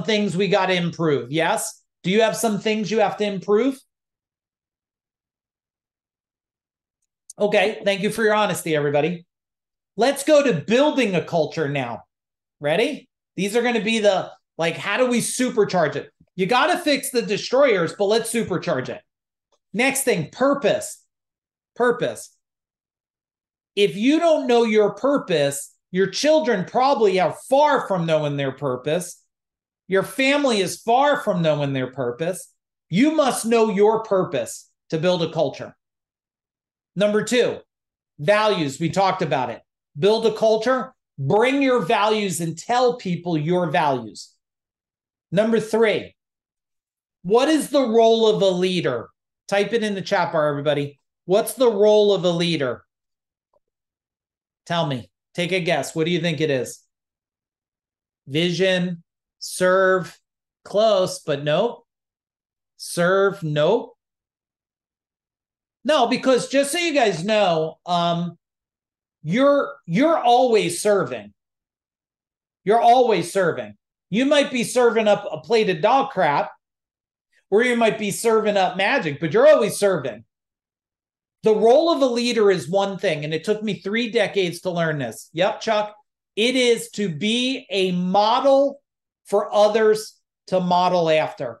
things we got to improve? Yes? Do you have some things you have to improve? Okay, thank you for your honesty, everybody. Let's go to building a culture now. Ready? These are going to be how do we supercharge it? You got to fix the destroyers, but let's supercharge it. Next thing, purpose. Purpose. If you don't know your purpose, your children probably are far from knowing their purpose. Your family is far from knowing their purpose. You must know your purpose to build a culture. Number 2, values. We talked about it. Build a culture. Bring your values and tell people your values. Number 3, what is the role of a leader? Type it in the chat bar, everybody. What's the role of a leader? Tell me. Take a guess. What do you think it is? Vision, serve, close, but nope. Serve, nope. No, because just so you guys know, you're always serving. You're always serving. You might be serving up a plate of dog crap, or you might be serving up magic, but you're always serving. The role of a leader is one thing, and it took me 3 decades to learn this. Yep, Chuck. It is to be a model for others to model after.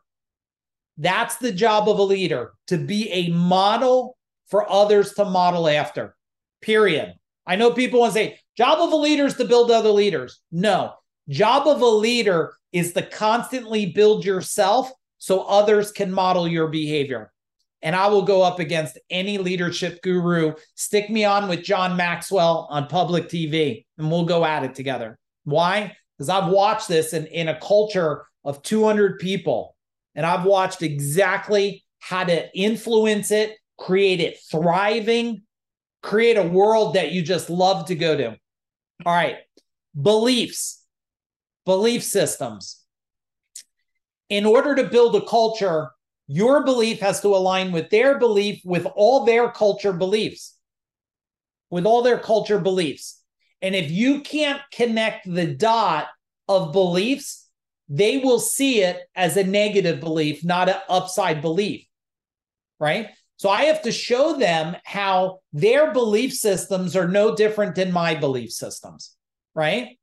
That's the job of a leader, to be a model for others to model after, period. I know people want to say, job of a leader is to build other leaders. No, job of a leader is to constantly build yourself so others can model your behavior. And I will go up against any leadership guru. Stick me on with John Maxwell on public TV, and we'll go at it together. Why? Because I've watched this in a culture of 200 people, and I've watched exactly how to influence it, create it thriving, create a world that you just love to go to. All right. Beliefs, belief systems. In order to build a culture, your belief has to align with their belief, with all their culture beliefs. With all their culture beliefs. And if you can't connect the dot of beliefs, they will see it as a negative belief, not an upside belief, right? So I have to show them how their belief systems are no different than my belief systems, right?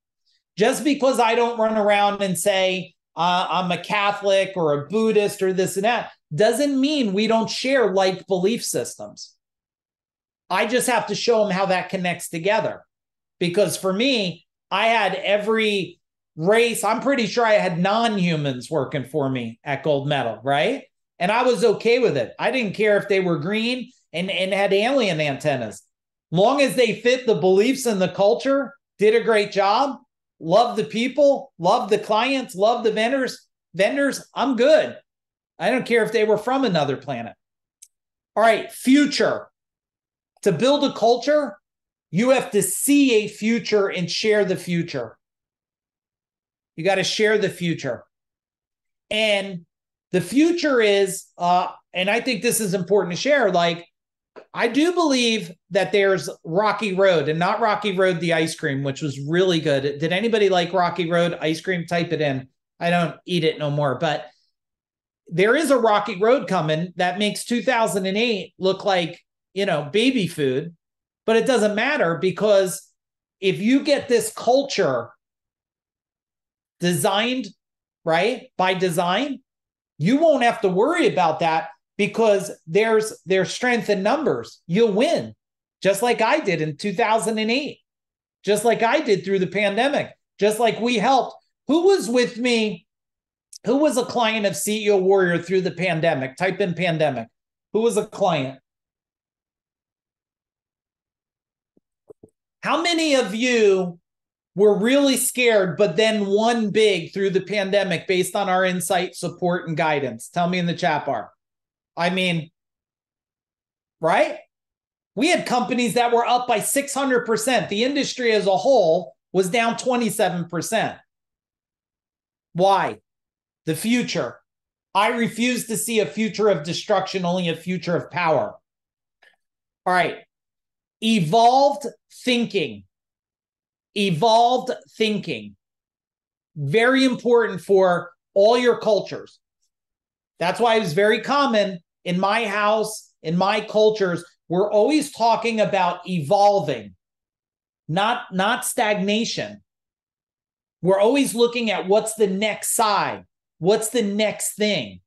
Just because I don't run around and say I'm a Catholic or a Buddhist or this and that, doesn't mean we don't share like belief systems. I just have to show them how that connects together. Because for me, I had every race. I'm pretty sure I had non-humans working for me at Gold Medal, right? And I was okay with it. I didn't care if they were green and had alien antennas. Long as they fit the beliefs and the culture, did a great job, love the people, love the clients, love the vendors, I'm good. I don't care if they were from another planet. All right, future. To build a culture, you have to see a future and share the future. You got to share the future. And the future is, and I think this is important to share, like, I do believe that there's Rocky Road, and not Rocky Road, the ice cream, which was really good. Did anybody like Rocky Road ice cream? Type it in. I don't eat it no more, but there is a Rocky Road coming that makes 2008 look like, baby food, but it doesn't matter, because if you get this culture designed, right, by design, you won't have to worry about that, because there's strength in numbers. You'll win, just like I did in 2008, just like I did through the pandemic, just like we helped. Who was with me? Who was a client of CEO Warrior through the pandemic? Type in pandemic. Who was a client? How many of you were really scared, but then won big through the pandemic based on our insight, support, and guidance? Tell me in the chat bar. I mean, right? We had companies that were up by 600%. The industry as a whole was down 27%. Why? The future. I refuse to see a future of destruction, only a future of power. All right. Evolved thinking. Evolved thinking. Very important for all your cultures. That's why it was very common in my house, in my cultures, we're always talking about evolving, not stagnation. We're always looking at what's the next side, what's the next thing.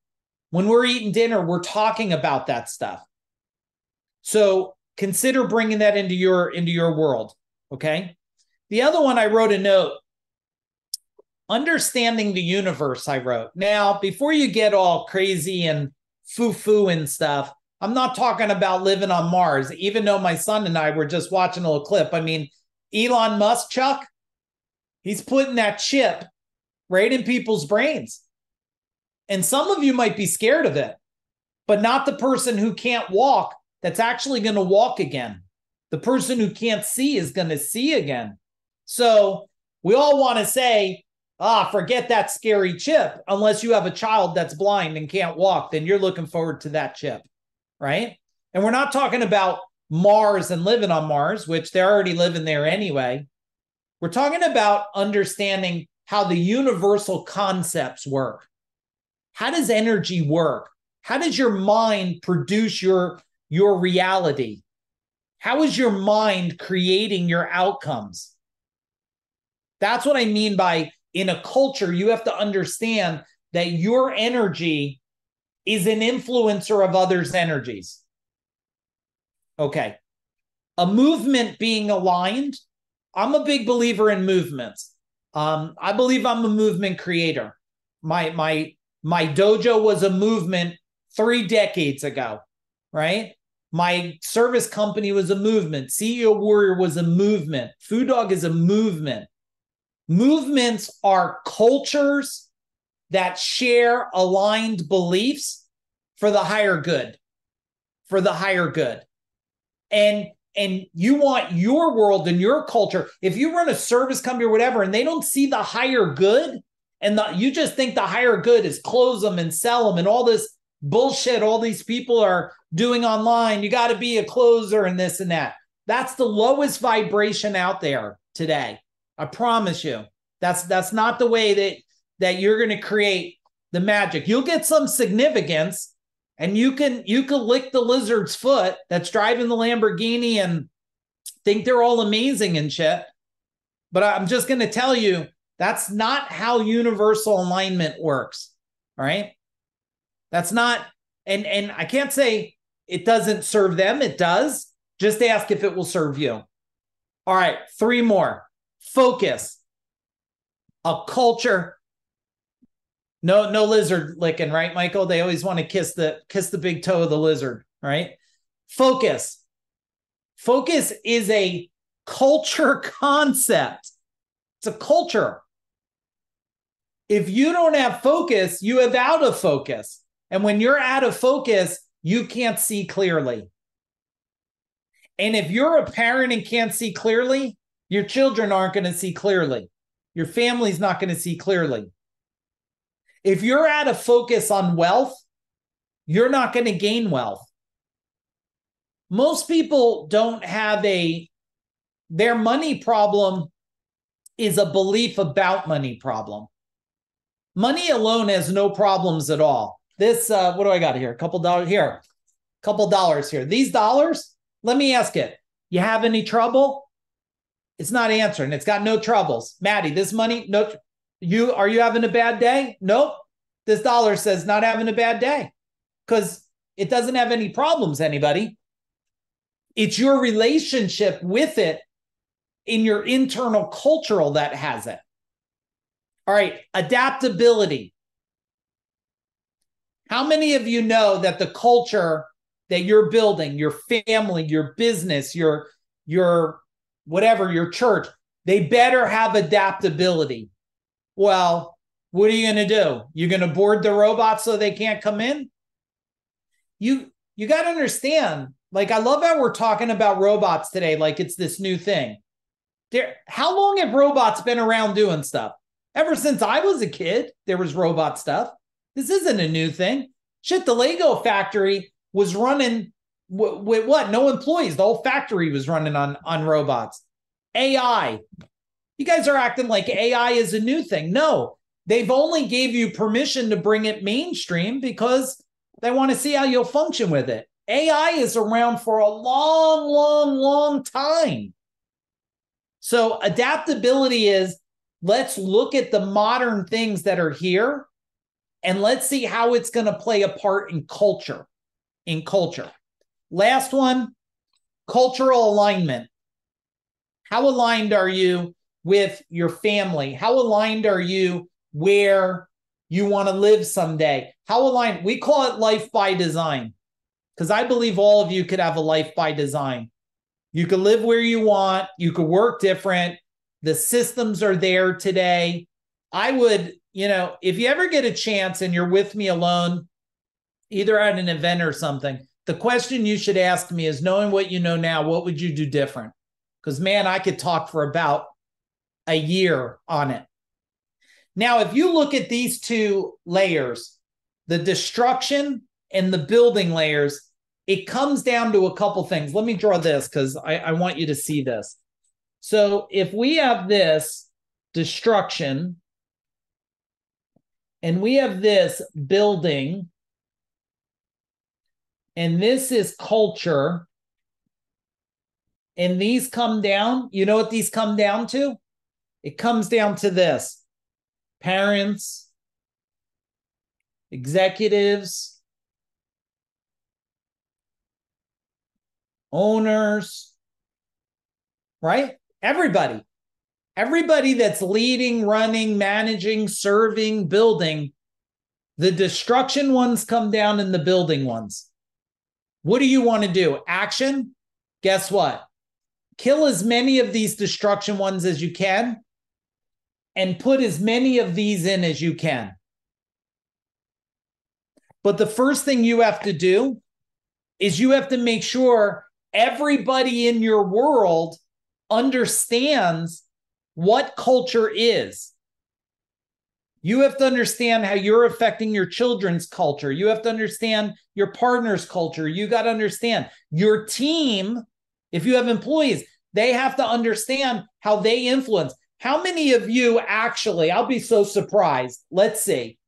When we're eating dinner, we're talking about that stuff. So consider bringing that into your world, okay? The other one, I wrote a note. Understanding the universe, I wrote. Now, before you get all crazy and foo-foo and stuff, I'm not talking about living on Mars, even though my son and I were just watching a little clip. I mean, Elon Musk, Chuck, he's putting that chip right in people's brains. And some of you might be scared of it, but not the person who can't walk that's actually going to walk again. The person who can't see is going to see again. So we all want to say, forget that scary chip, unless you have a child that's blind and can't walk, then you're looking forward to that chip, right? And we're not talking about Mars and living on Mars, which they're already living there anyway. We're talking about understanding how the universal concepts work. How does energy work? How does your mind produce your reality? How is your mind creating your outcomes? That's what I mean by in a culture, you have to understand that your energy is an influencer of others' energies. Okay. A movement being aligned. I'm a big believer in movements. I believe I'm a movement creator. My dojo was a movement 3 decades ago, right? My service company was a movement. CEO Warrior was a movement. FuDog is a movement. Movements are cultures that share aligned beliefs for the higher good, for the higher good. And you want your world and your culture, if you run a service company or whatever, and they don't see the higher good, and you just think the higher good is close them and sell them and all this bullshit all these people are doing online, you got to be a closer and this and that. That's the lowest vibration out there today. I promise you. That's not the way that you're going to create the magic. You'll get some significance, and you can lick the lizard's foot that's driving the Lamborghini and think they're all amazing and shit. But I'm just going to tell you, that's not how universal alignment works. All right? That's not, and I can't say it doesn't serve them. It does. Just ask if it will serve you. All right, 3 more. Focus. A culture. No lizard licking, right, Michael? They always want to kiss the big toe of the lizard, right? Focus. Focus is a culture concept. It's a culture. If you don't have focus, you have out of focus. And when you're out of focus, you can't see clearly. And if you're a parent and can't see clearly, your children aren't going to see clearly. Your family's not going to see clearly. If you're out of focus on wealth, you're not going to gain wealth. Most people don't have their money problem is a belief about money problem. Money alone has no problems at all. This, what do I got here? A couple dollars here. A couple dollars here. These dollars, let me ask it. You have any trouble? It's not answering. It's got no troubles. Maddie, this money, no. Are you having a bad day? Nope. This dollar says not having a bad day because it doesn't have any problems, anybody. It's your relationship with it in your internal cultural that has it. All right, adaptability. How many of you know that the culture that you're building, your family, your business, your whatever, your church, they better have adaptability? Well, what are you going to do? You're going to board the robots so they can't come in? You got to understand, like, I love how we're talking about robots today like it's this new thing. How long have robots been around doing stuff? Ever since I was a kid, there was robot stuff. This isn't a new thing. Shit, the Lego factory was running with what? No employees. The whole factory was running on robots. AI. You guys are acting like AI is a new thing. No, they've only gave you permission to bring it mainstream because they want to see how you'll function with it. AI is around for a long, long, long time. So adaptability is, let's look at the modern things that are here and let's see how it's going to play a part in culture. Last one, cultural alignment. How aligned are you with your family? How aligned are you where you want to live someday? How aligned? We call it life by design because I believe all of you could have a life by design. You could live where you want. You could work different. The systems are there today. I would, if you ever get a chance and you're with me alone, either at an event or something, the question you should ask me is, knowing what you know now, what would you do different? Because, man, I could talk for about a year on it. Now, if you look at these 2 layers, the destruction and the building layers, it comes down to a couple things. Let me draw this because I want you to see this. So if we have this destruction and we have this building and this is culture and these come down, you know what these come down to? It comes down to this: parents, executives, owners, right? Everybody that's leading, running, managing, serving, building. The destruction ones come down and the building ones. What do you want to do? Action? Guess what? Kill as many of these destruction ones as you can and put as many of these in as you can. But the first thing you have to do is you have to make sure everybody in your world understands what culture is. You have to understand how you're affecting your children's culture. You have to understand your partner's culture. You got to understand your team. If you have employees, they have to understand how they influence. How many of you actually, I'll be so surprised. Let's see.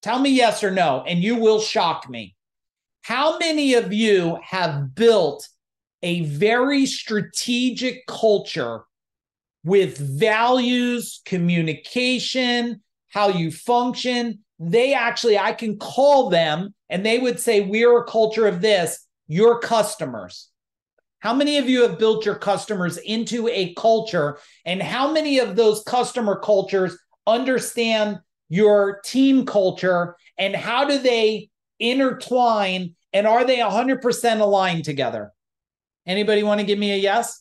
Tell me yes or no, and you will shock me. How many of you have built a very strategic culture with values, communication, how you function? They actually, I can call them and they would say, we're a culture of this, your customers. How many of you have built your customers into a culture? And how many of those customer cultures understand your team culture? And how do they intertwine? And are they 100% aligned together? Anybody want to give me a yes?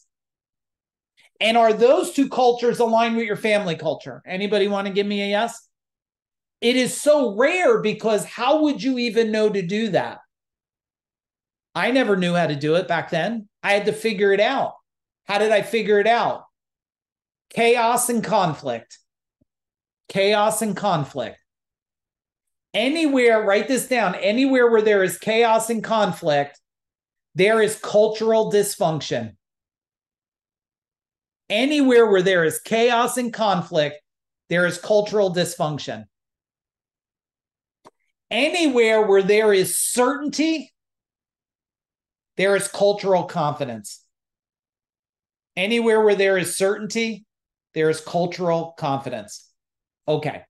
And are those two cultures aligned with your family culture? Anybody want to give me a yes? It is so rare because how would you even know to do that? I never knew how to do it back then. I had to figure it out. How did I figure it out? Chaos and conflict. Chaos and conflict. Anywhere, write this down, anywhere where there is chaos and conflict, there is cultural dysfunction. Anywhere where there is chaos and conflict, there is cultural dysfunction. Anywhere where there is certainty, there is cultural confidence. Anywhere where there is certainty, there is cultural confidence. Okay.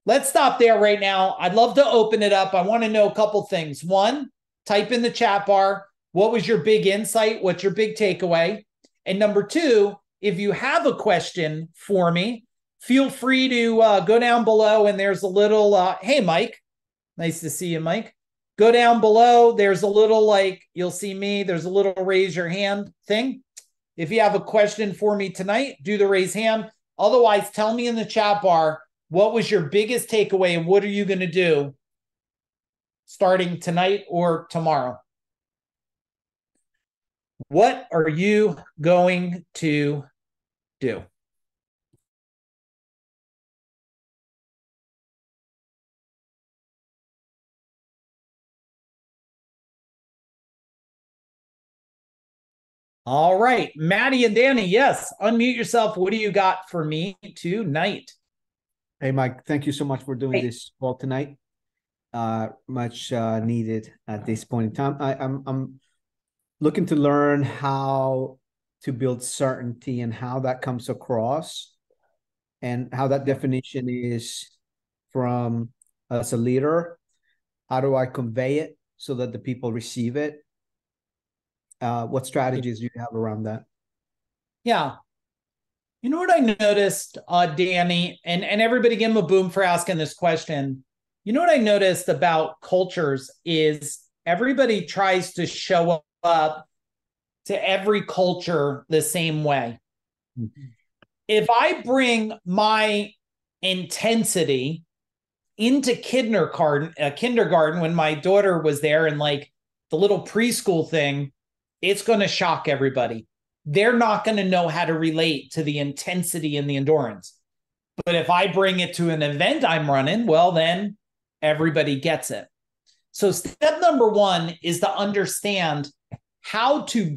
Let's stop there right now. I'd love to open it up. I want to know a couple things. One, type in the chat bar, what was your big insight? What's your big takeaway? And number two, if you have a question for me, feel free to go down below and there's a little, hey, Mike, nice to see you, Mike. Go down below. There's a little you'll see me. There's a little raise your hand thing. If you have a question for me tonight, do the raise hand. Otherwise, tell me in the chat bar, what was your biggest takeaway and what are you going to do starting tonight or tomorrow? What are you going to do? All right, Maddie and Danny, yes, unmute yourself. What do you got for me tonight? Hey, Mike, thank you so much for doing this call tonight. Much needed at this point in time. I'm looking to learn how to build certainty and how that comes across and how that definition is from as a leader. How do I convey it so that the people receive it? What strategies do you have around that? Yeah. You know what I noticed, Danny, and everybody give him a boom for asking this question. You know what I noticed about cultures is everybody tries to show up to every culture the same way. Mm-hmm. If I bring my intensity into kindergarten when my daughter was there and the little preschool thing, it's going to shock everybody. They're not going to know how to relate to the intensity and the endurance. But if I bring it to an event I'm running, well, then everybody gets it. So step number one is to understand how to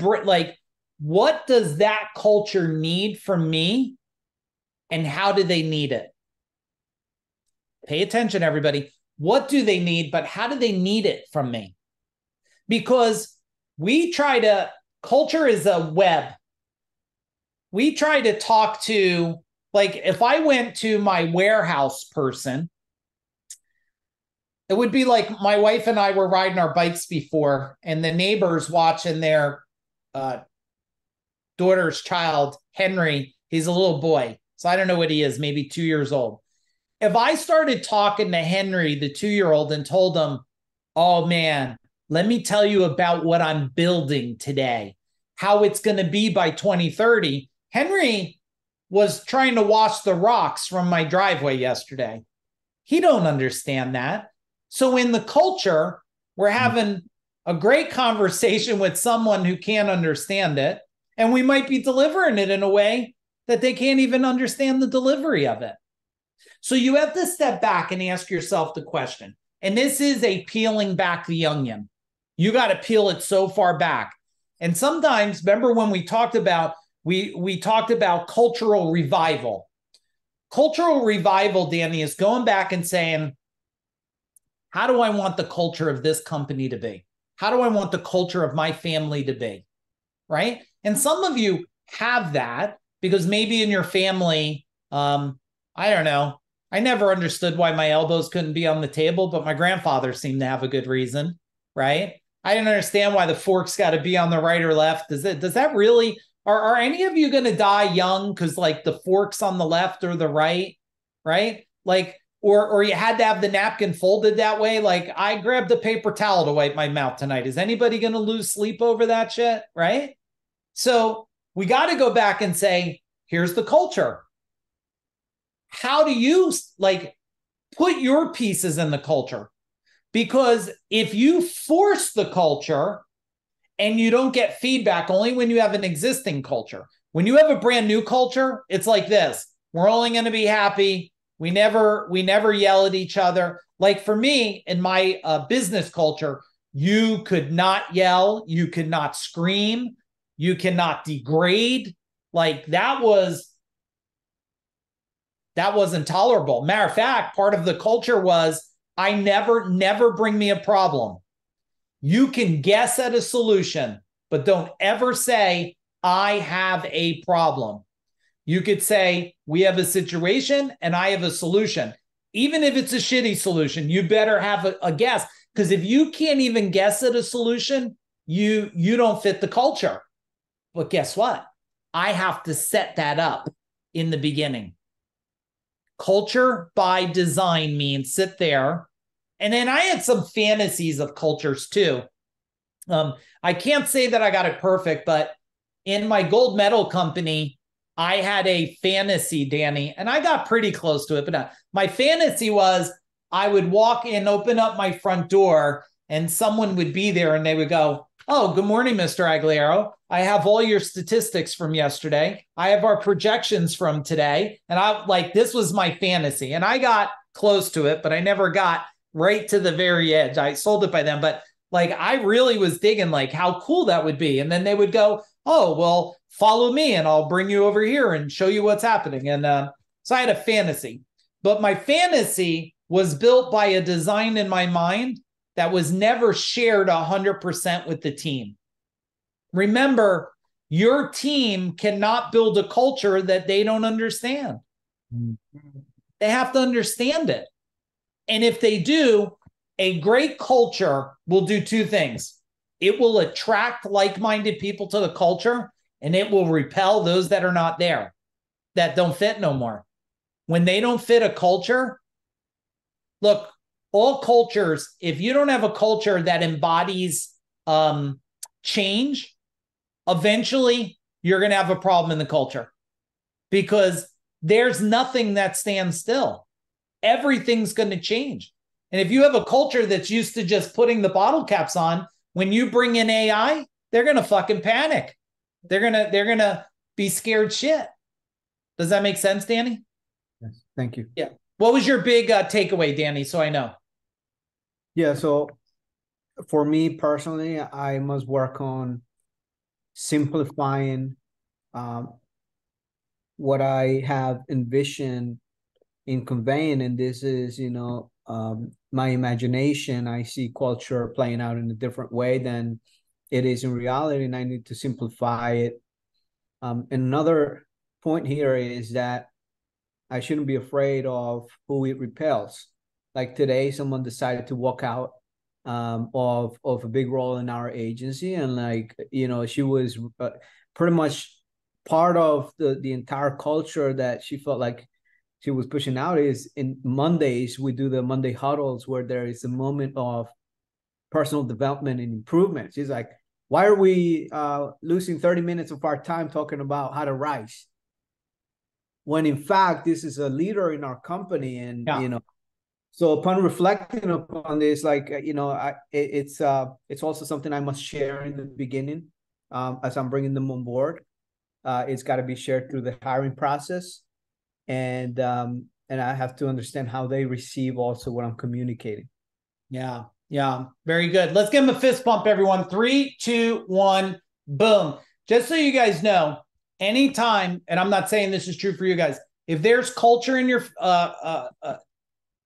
what does that culture need from me and how do they need it? Pay attention, everybody. What do they need, but how do they need it from me? Because culture is a web. We try to talk to, if I went to my warehouse person, it would be like my wife and I were riding our bikes before, and the neighbors watching their daughter's child, Henry. He's a little boy. So I don't know what he is, maybe 2 years old. If I started talking to Henry, the 2-year-old, and told him, oh man, let me tell you about what I'm building today, how it's going to be by 2030. Henry was trying to wash the rocks from my driveway yesterday. He don't understand that. So in the culture, we're having a great conversation with someone who can't understand it, and we might be delivering it in a way that they can't even understand the delivery of it. So you have to step back and ask yourself the question, and this is a peeling back the onion. You got to peel it so far back. And sometimes, remember when we talked about cultural revival. Cultural revival, Danny, is going back and saying, how do I want the culture of this company to be? How do I want the culture of my family to be? Right? And some of you have that because maybe in your family, I don't know. I never understood why my elbows couldn't be on the table, but my grandfather seemed to have a good reason, right? I didn't understand why the fork's got to be on the right or left. Does that really, are any of you going to die young because the fork's on the left or the right, right? Or you had to have the napkin folded that way. I grabbed a paper towel to wipe my mouth tonight. Is anybody going to lose sleep over that shit, right? So we got to go back and say, here's the culture. How do you put your pieces in the culture? Because if you force the culture and you don't get feedback only when you have an existing culture, when you have a brand new culture, it's like this. We're only going to be happy. We never yell at each other. Like for me, in my business culture, you could not yell. You could not scream. You cannot degrade. That was intolerable. Matter of fact, part of the culture was I never bring me a problem. You can guess at a solution, but don't ever say, I have a problem. You could say, we have a situation and I have a solution. Even if it's a shitty solution, you better have a guess. Because if you can't even guess at a solution, you don't fit the culture. But guess what? I have to set that up in the beginning. Culture by design means sit there. And then I had some fantasies of cultures too. I can't say that I got it perfect, but in my gold medal company, I had a fantasy, Danny, and I got pretty close to it. But my fantasy was I would walk in, open up my front door, and someone would be there and they would go, oh, good morning, Mr. Agugliaro. I have all your statistics from yesterday. I have our projections from today. And this was my fantasy. And I got close to it, but I never got right to the very edge. I sold it by them. But I really was digging how cool that would be. And then they would go, oh, well, follow me and I'll bring you over here and show you what's happening. And so I had a fantasy. But my fantasy was built by a design in my mind that was never shared 100% with the team. Remember, your team cannot build a culture that they don't understand. They have to understand it. And if they do, a great culture will do two things. It will attract like-minded people to the culture, and it will repel those that are not there, that don't fit no more. When they don't fit a culture, look, all cultures, if you don't have a culture that embodies change, eventually you're going to have a problem in the culture because there's nothing that stands still. Everything's going to change. And if you have a culture that's used to just putting the bottle caps on, when you bring in AI, they're going to fucking panic. They're going to be scared shit. Does that make sense, Danny? Yes. Thank you. Yeah. What was your big takeaway, Danny? So I know. Yeah. So for me personally, I must work on simplifying um, what I have envisioned in conveying, and this is, my imagination. I see culture playing out in a different way than it is in reality, and I need to simplify it. And another point here is that I shouldn't be afraid of who it repels. Like today, someone decided to walk out of a big role in our agency, and she was pretty much part of the entire culture that she felt like she was pushing out. Is in Mondays we do the Monday huddles where there is a moment of personal development and improvement. She's like, why are we losing 30 minutes of our time talking about how to rise, when in fact this is a leader in our company? And so upon reflecting upon this, it's also something I must share in the beginning, as I'm bringing them on board. It's got to be shared through the hiring process, and I have to understand how they receive also what I'm communicating. Yeah, very good. Let's give them a fist bump, everyone. 3, 2, 1, boom. Just so you guys know, anytime, and I'm not saying this is true for you guys, if there's culture in your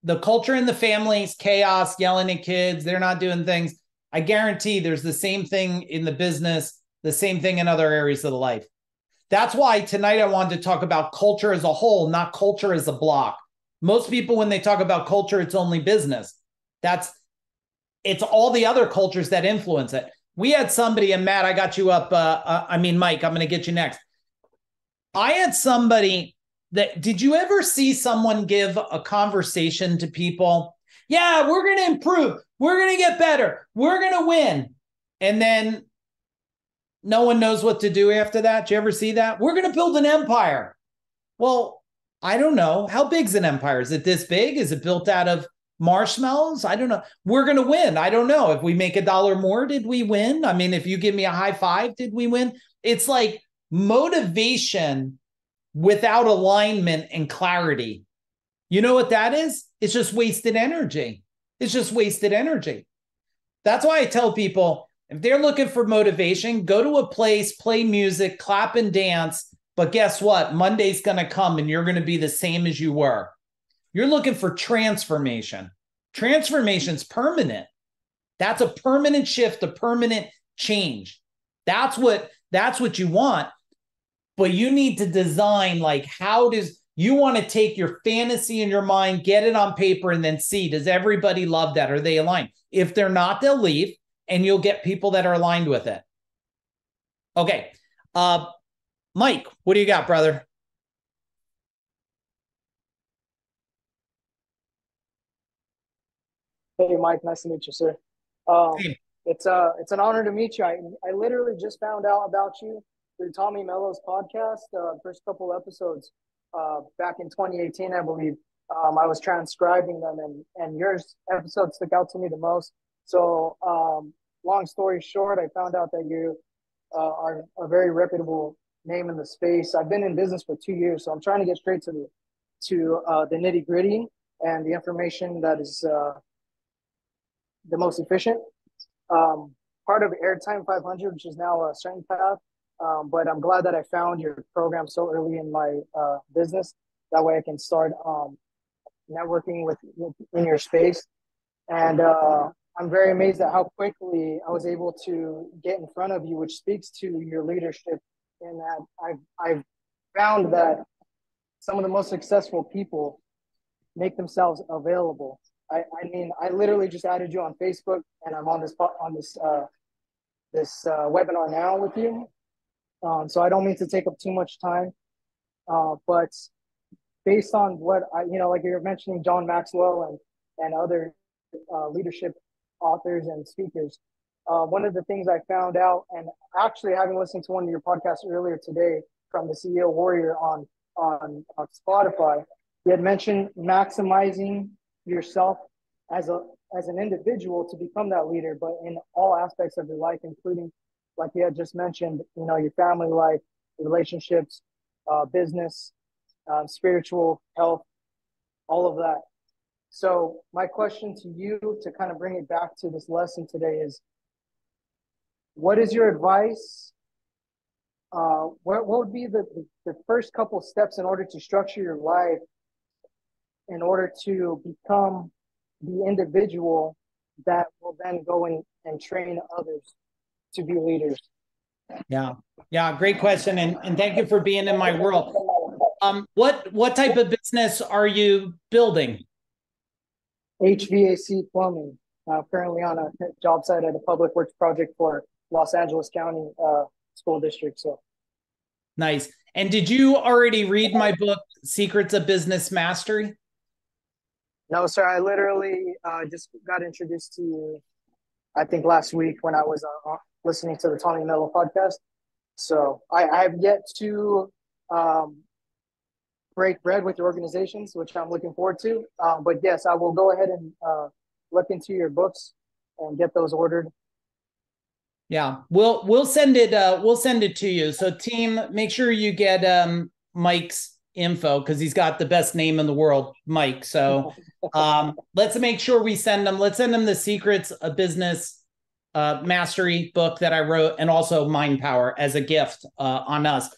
the culture in the families, chaos, yelling at kids, they're not doing things, I guarantee there's the same thing in the business, the same thing in other areas of the life. That's why tonight I wanted to talk about culture as a whole, not culture as a block. Most people, when they talk about culture, it's only business. It's all the other cultures that influence it. We had somebody, and Matt, I got you up. Mike, I'm going to get you next. I had somebody did you ever see someone give a conversation to people? Yeah, we're going to improve. We're going to get better. We're going to win. And then no one knows what to do after that. Did you ever see that? We're going to build an empire. Well, I don't know. How big's an empire? Is it this big? Is it built out of marshmallows? I don't know. We're going to win. I don't know. If we make $1 more, did we win? I mean, if you give me a high five, did we win? It's like motivation without alignment and clarity. You know what that is? It's just wasted energy. It's just wasted energy. That's why I tell people, if they're looking for motivation, go to a place, play music, clap and dance. But guess what? Monday's going to come and you're going to be the same as you were. You're looking for transformation. Transformation's permanent. That's a permanent shift, a permanent change. That's what you want. But you need to design, like, you want to take your fantasy in your mind, get it on paper, and then see, does everybody love that? Are they aligned? If they're not, they'll leave, and you'll get people that are aligned with it. Okay. Mike, what do you got, brother? Hey, Mike, nice to meet you, sir. Hey. It's an honor to meet you. I literally just found out about you through Tommy Mello's podcast, first couple episodes, back in 2018, I believe. I was transcribing them, and your episode stuck out to me the most. So, long story short, I found out that you are a very reputable name in the space. I've been in business for 2 years, so I'm trying to get straight to the nitty gritty and the information that is the most efficient. Part of Airtime 500, which is now a Strength Path. But I'm glad that I found your program so early in my business. That way I can start networking in your space. And I'm very amazed at how quickly I was able to get in front of you, which speaks to your leadership. And that I've found that some of the most successful people make themselves available. I mean, I literally just added you on Facebook, and I'm on this webinar now with you. So I don't mean to take up too much time, but based on what like you're mentioning, John Maxwell and other leadership authors and speakers. One of the things I found out, and actually having listened to one of your podcasts earlier today from the CEO Warrior on Spotify, you had mentioned maximizing yourself as an individual to become that leader, but in all aspects of your life, including, like you had just mentioned, your family life, relationships, business, spiritual health, all of that. So my question to you to kind of bring it back to this lesson today is, what is your advice? What would be the first couple steps in order to structure your life in order to become the individual that will then go and train others to be leaders? Yeah. Yeah. Great question. And thank you for being in my world. What type of business are you building? HVAC plumbing. Currently on a job site at a public works project for Los Angeles County School District. So Nice. And did you already read my book, Secrets of Business Mastery? no, sir. I literally just got introduced to you, I think last week when I was listening to the Tommy Mello podcast. So I have yet to break bread with your organizations, which I'm looking forward to. But yes, I will go ahead and look into your books and get those ordered. Yeah, we'll send it to you. So team, make sure you get Mike's info because he's got the best name in the world, Mike. So let's make sure we send him. Let's send him the Secrets of Business Mastery book that I wrote, and also Mind Power as a gift on us.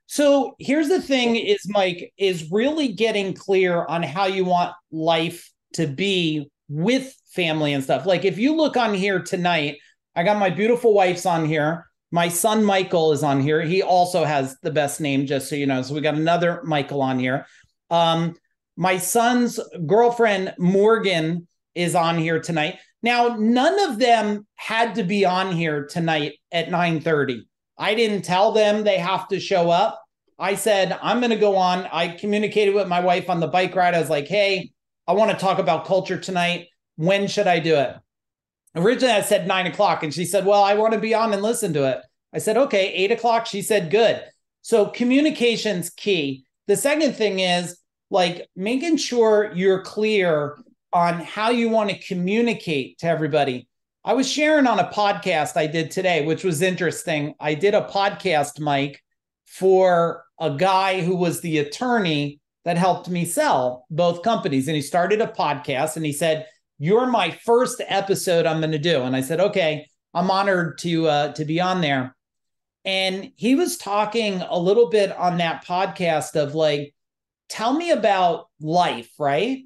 So here's the thing: is Mike is really getting clear on how you want life to be with family and stuff. Like if you look on here tonight. I got my beautiful wife's on here. My son, Michael, is on here. He also has the best name, just so you know. So we got another Michael on here. My son's girlfriend, Morgan, is on here tonight. Now, none of them had to be on here tonight at 9:30. I didn't tell them they have to show up. I said, I'm going to go on. I communicated with my wife on the bike ride. I was like, hey, I want to talk about culture tonight. When should I do it? Originally, I said 9 o'clock, and she said, well, I want to be on and listen to it. I said, okay, 8 o'clock. She said, good. So communication's key. The second thing is like making sure you're clear on how you want to communicate to everybody. I was sharing on a podcast I did today, which was interesting. I did a podcast, Mike, for a guy who was the attorney that helped me sell both companies. And he started a podcast, and he said, you're my first episode I'm going to do. And I said, okay, I'm honored to be on there. And he was talking a little bit on that podcast of like, tell me about life, right?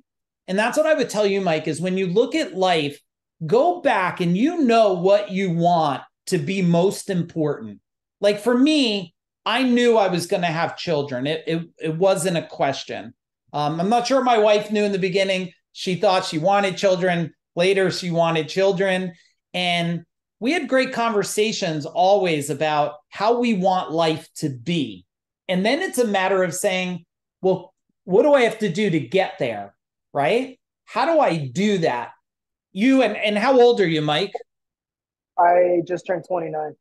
And that's what I would tell you, Mike, is when you look at life, go back and you know what you want to be most important. Like for me, I knew I was going to have children. It wasn't a question. I'm not sure my wife knew in the beginning. She thought she wanted children. Later, she wanted children. And we had great conversations always about how we want life to be. And then it's a matter of saying, well, what do I have to do to get there? Right? How do I do that? You and how old are you, Mike? I just turned 29.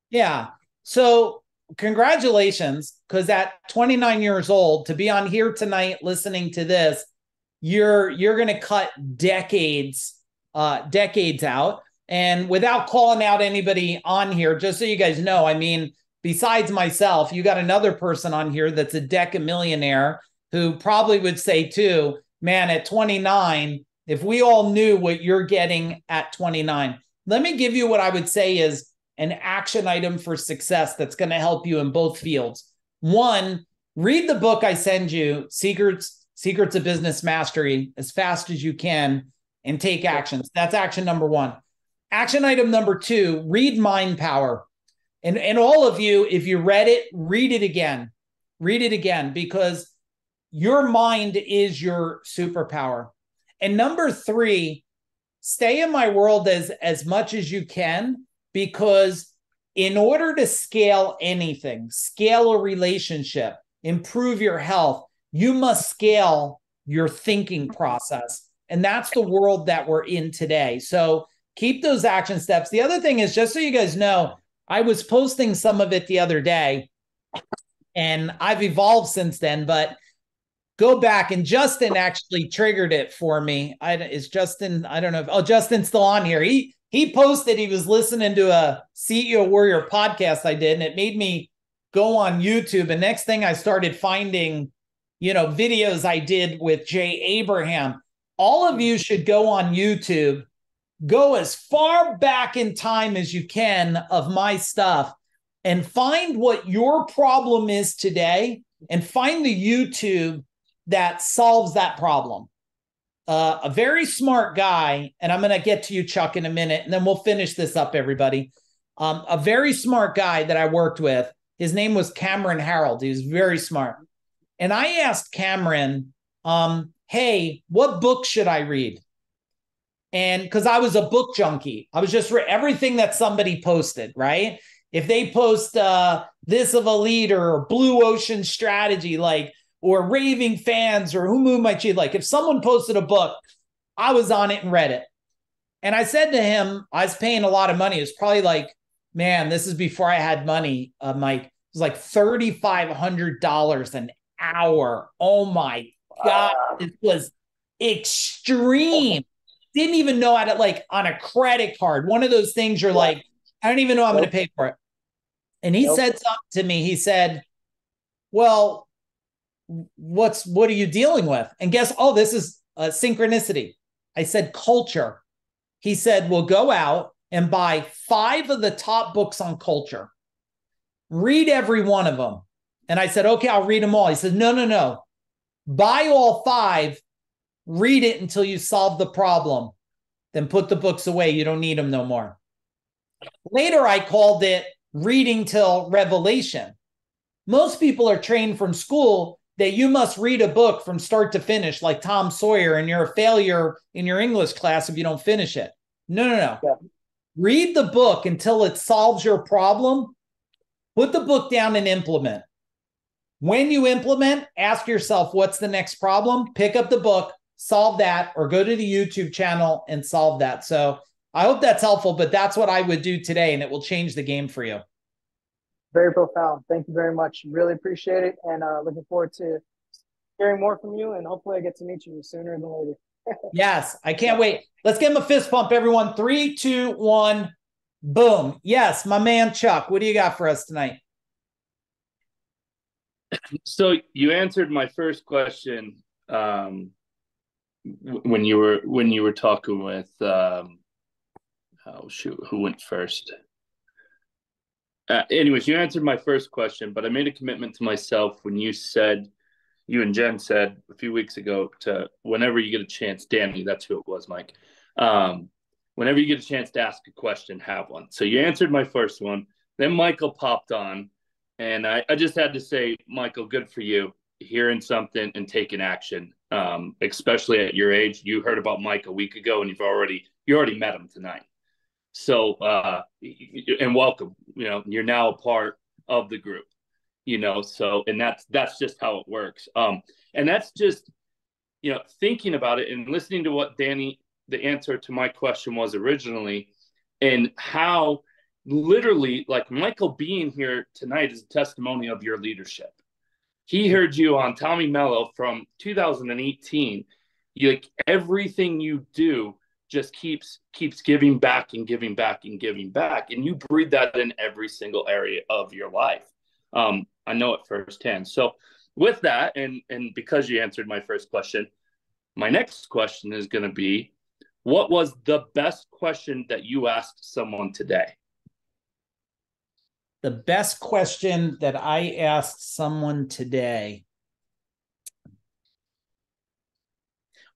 Yeah. So congratulations, because at 29 years old, to be on here tonight listening to this, you're going to cut decades out. And without calling out anybody on here, just so you guys know, I mean, besides myself, you got another person on here that's a decamillionaire who probably would say too, man, at 29, if we all knew what you're getting at 29, let me give you what I would say is an action item for success that's going to help you in both fields. One, read the book I send you, Secrets of Business Mastery, as fast as you can and take actions. That's action number one. Action item number two, read Mind Power. And all of you, if you read it, read it again. Read it again, because your mind is your superpower. And number three, stay in my world as much as you can, because in order to scale anything, scale a relationship, improve your health, you must scale your thinking process. And that's the world that we're in today. So keep those action steps. The other thing is, just so you guys know, I was posting some of it the other day, and I've evolved since then, but go back, and Justin actually triggered it for me. Is Justin, I don't know. Oh, Justin's still on here. He posted he was listening to a CEO Warrior podcast I did, and it made me go on YouTube. And next thing I started finding, videos I did with Jay Abraham. all of you should go on YouTube, go as far back in time as you can of my stuff, and find what your problem is today, and find the YouTube that solves that problem. A very smart guy, and I'm going to get to you, Chuck, in a minute, and then we'll finish this up, everybody. A very smart guy that I worked with, his name was Cameron Harold. He was very smart. And I asked Cameron, hey, what book should I read? And because I was a book junkie, I was just everything that somebody posted, right? If they post This of a Leader or Blue Ocean Strategy, like, or Raving Fans or Who Moved My Cheese, like if someone posted a book, I was on it and read it. And I said to him, I was paying a lot of money. It was probably like, man, this is before I had money, Mike. It was like $3,500 an hour. Oh my God, it was extreme. Didn't even know how to, like, on a credit card, one of those things you're like, I don't even know I'm going to pay for it. And he said something to me. He said, well, what are you dealing with? And guess, this is a synchronicity. I said, culture. He said, well, go out and buy 5 of the top books on culture. Read every one of them. And I said, okay, I'll read them all. He said, no. Buy all 5, read it until you solve the problem. Then put the books away. You don't need them no more. Later, I called it reading till revelation. Most people are trained from school that you must read a book from start to finish, like Tom Sawyer, and you're a failure in your English class if you don't finish it. No. Yeah. Read the book until it solves your problem. Put the book down and implement. When you implement, ask yourself, what's the next problem? Pick up the book, solve that, or go to the YouTube channel and solve that. So I hope that's helpful, but that's what I would do today, and it will change the game for you. Very profound. Thank you very much. Really appreciate it. And looking forward to hearing more from you. And hopefully I get to meet you sooner than later. Yes, I can't wait. Let's give him a fist pump, everyone. 3, 2, 1, boom. Yes, my man, Chuck. What do you got for us tonight? So you answered my first question when you were talking with who went first? Anyways, you answered my first question, but I made a commitment to myself when you and Jen said a few weeks ago to, whenever you get a chance, Danny, that's who it was, Mike. Whenever you get a chance to ask a question, have one. So you answered my first one. Then Michael popped on, and I just had to say, Michael, good for you, hearing something and taking action, especially at your age. You heard about Mike a week ago, and you already met him tonight. So, and welcome, you're now a part of the group, so, and that's just how it works. And that's just, thinking about it and listening to what Danny, the answer to my question was originally, and how literally, like, Michael being here tonight is a testimony of your leadership. He heard you on Tommy Mello from 2018. Like, everything you do just keeps giving back and giving back and giving back. And you breathe that in every single area of your life. I know it firsthand. So with that, and because you answered my first question, my next question is going to be, what was the best question that you asked someone today? The best question that I asked someone today.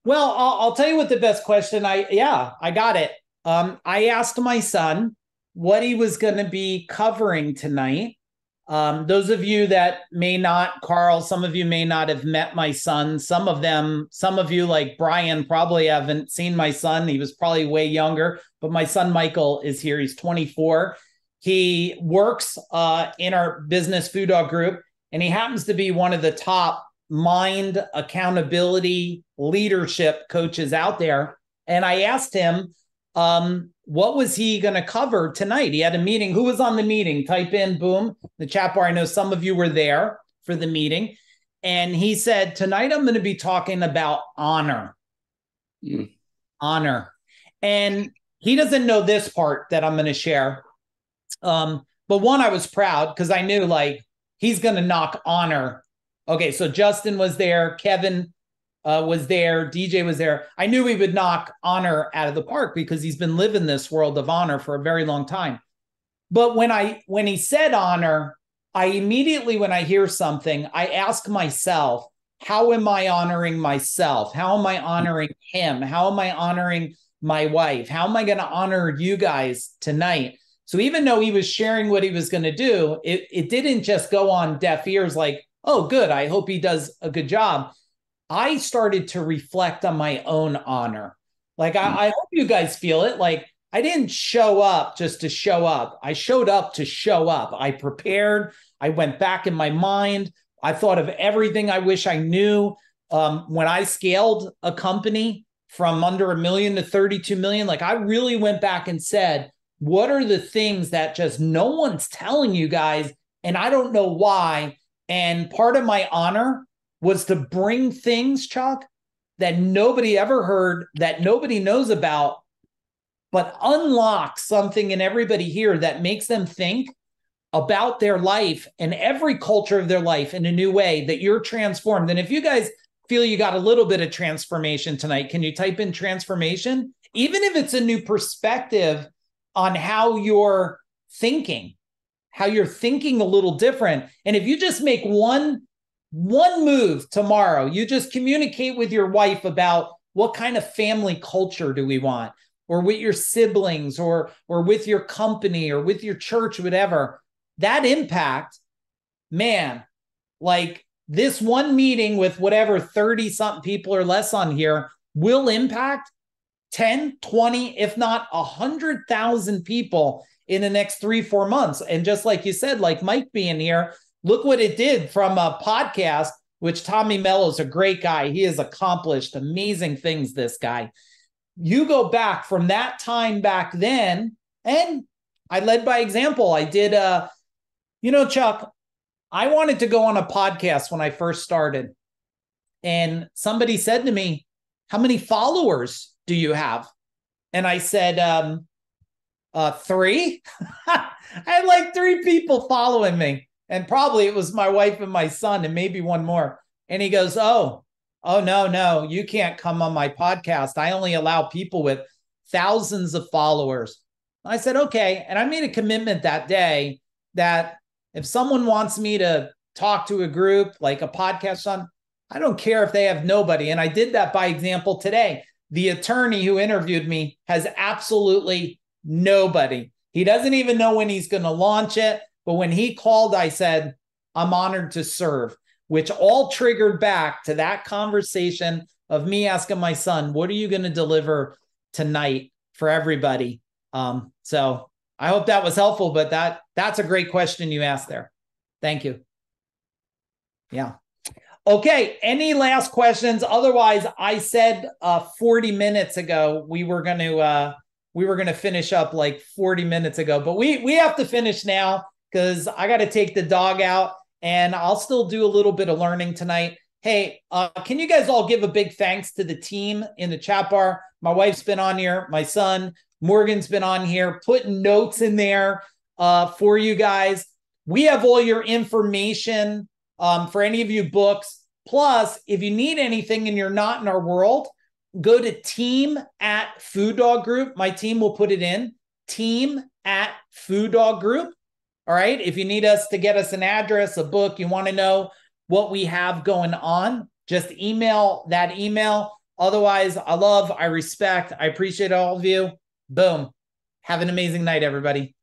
Well, I'll tell you what the best question. I got it. I asked my son what he was going to be covering tonight. Those of you that may not, Carl, some of you may not have met my son. Some of you like Brian probably haven't seen my son. He was probably way younger, but my son Michael is here. He's 24. He works in our business FuDog Group, and he happens to be one of the top mind accountability leadership coaches out there. And I asked him, what was he going to cover tonight? He had a meeting. Who was on the meeting? Type in, boom, the chat bar. I know some of you were there for the meeting. And he said, tonight I'm going to be talking about honor. Honor. And he doesn't know this part that I'm going to share. But one, I was proud because I knew, like, he's going to knock honor. Okay, so Justin was there. Kevin was there. DJ was there. I knew he would knock honor out of the park because he's been living this world of honor for a very long time. But when he said honor, I immediately, when I hear something, I ask myself, how am I honoring myself? How am I honoring him? How am I honoring my wife? How am I going to honor you guys tonight? So even though he was sharing what he was going to do, it didn't just go on deaf ears like, oh, good, I hope he does a good job. I started to reflect on my own honor. Like, I hope you guys feel it. Like, I didn't show up just to show up. I showed up to show up. I prepared. I went back in my mind. I thought of everything I wish I knew. When I scaled a company from under $1 million to 32 million, like I really went back and said, what are the things that just no one's telling you guys? And I don't know why. And part of my honor was to bring things, Chuck, that nobody ever heard, that nobody knows about, but unlock something in everybody here that makes them think about their life and every culture of their life in a new way, that you're transformed. And if you guys feel you got a little bit of transformation tonight, can you type in transformation? Even if it's a new perspective on how you're thinking a little different. And if you just make one move tomorrow, you just communicate with your wife about what kind of family culture do we want, or with your siblings, or with your company, or with your church, whatever. That impact, man, like this one meeting with whatever 30 something people or less on here will impact 10, 20, if not 100,000 people in the next 3-4 months. And just like you said, like Mike being here, look what it did from a podcast, which Tommy Mello's a great guy. He has accomplished amazing things, this guy. You go back from that time back then, and I led by example. I did, Chuck, I wanted to go on a podcast when I first started. And somebody said to me, how many followers do you have? And I said, 3. I had like 3 people following me. And probably it was my wife and my son and maybe one more. And he goes, oh, no, you can't come on my podcast. I only allow people with thousands of followers. I said, okay. And I made a commitment that day that if someone wants me to talk to a group, like a podcast on, I don't care if they have nobody. And I did that by example today. The attorney who interviewed me has absolutely nobody. He doesn't even know when he's going to launch it. But when he called, I said, I'm honored to serve, which all triggered back to that conversation of me asking my son, what are you going to deliver tonight for everybody? So I hope that was helpful, but that's a great question you asked there. Thank you. Yeah. Okay. Any last questions? Otherwise, I said 40 minutes ago, we were going to finish up like 40 minutes ago, but we have to finish now because I got to take the dog out, and I'll still do a little bit of learning tonight. Hey, can you guys all give a big thanks to the team in the chat bar? My wife's been on here. My son, Morgan's been on here, putting notes in there for you guys. We have all your information for any of you books. Plus, if you need anything and you're not in our world, go to team@FuDog Group. My team will put it in, team@FuDog Group. All right. If you need us to get us an address, a book, you want to know what we have going on, just email that email. Otherwise, I respect, I appreciate all of you. Boom. Have an amazing night, everybody.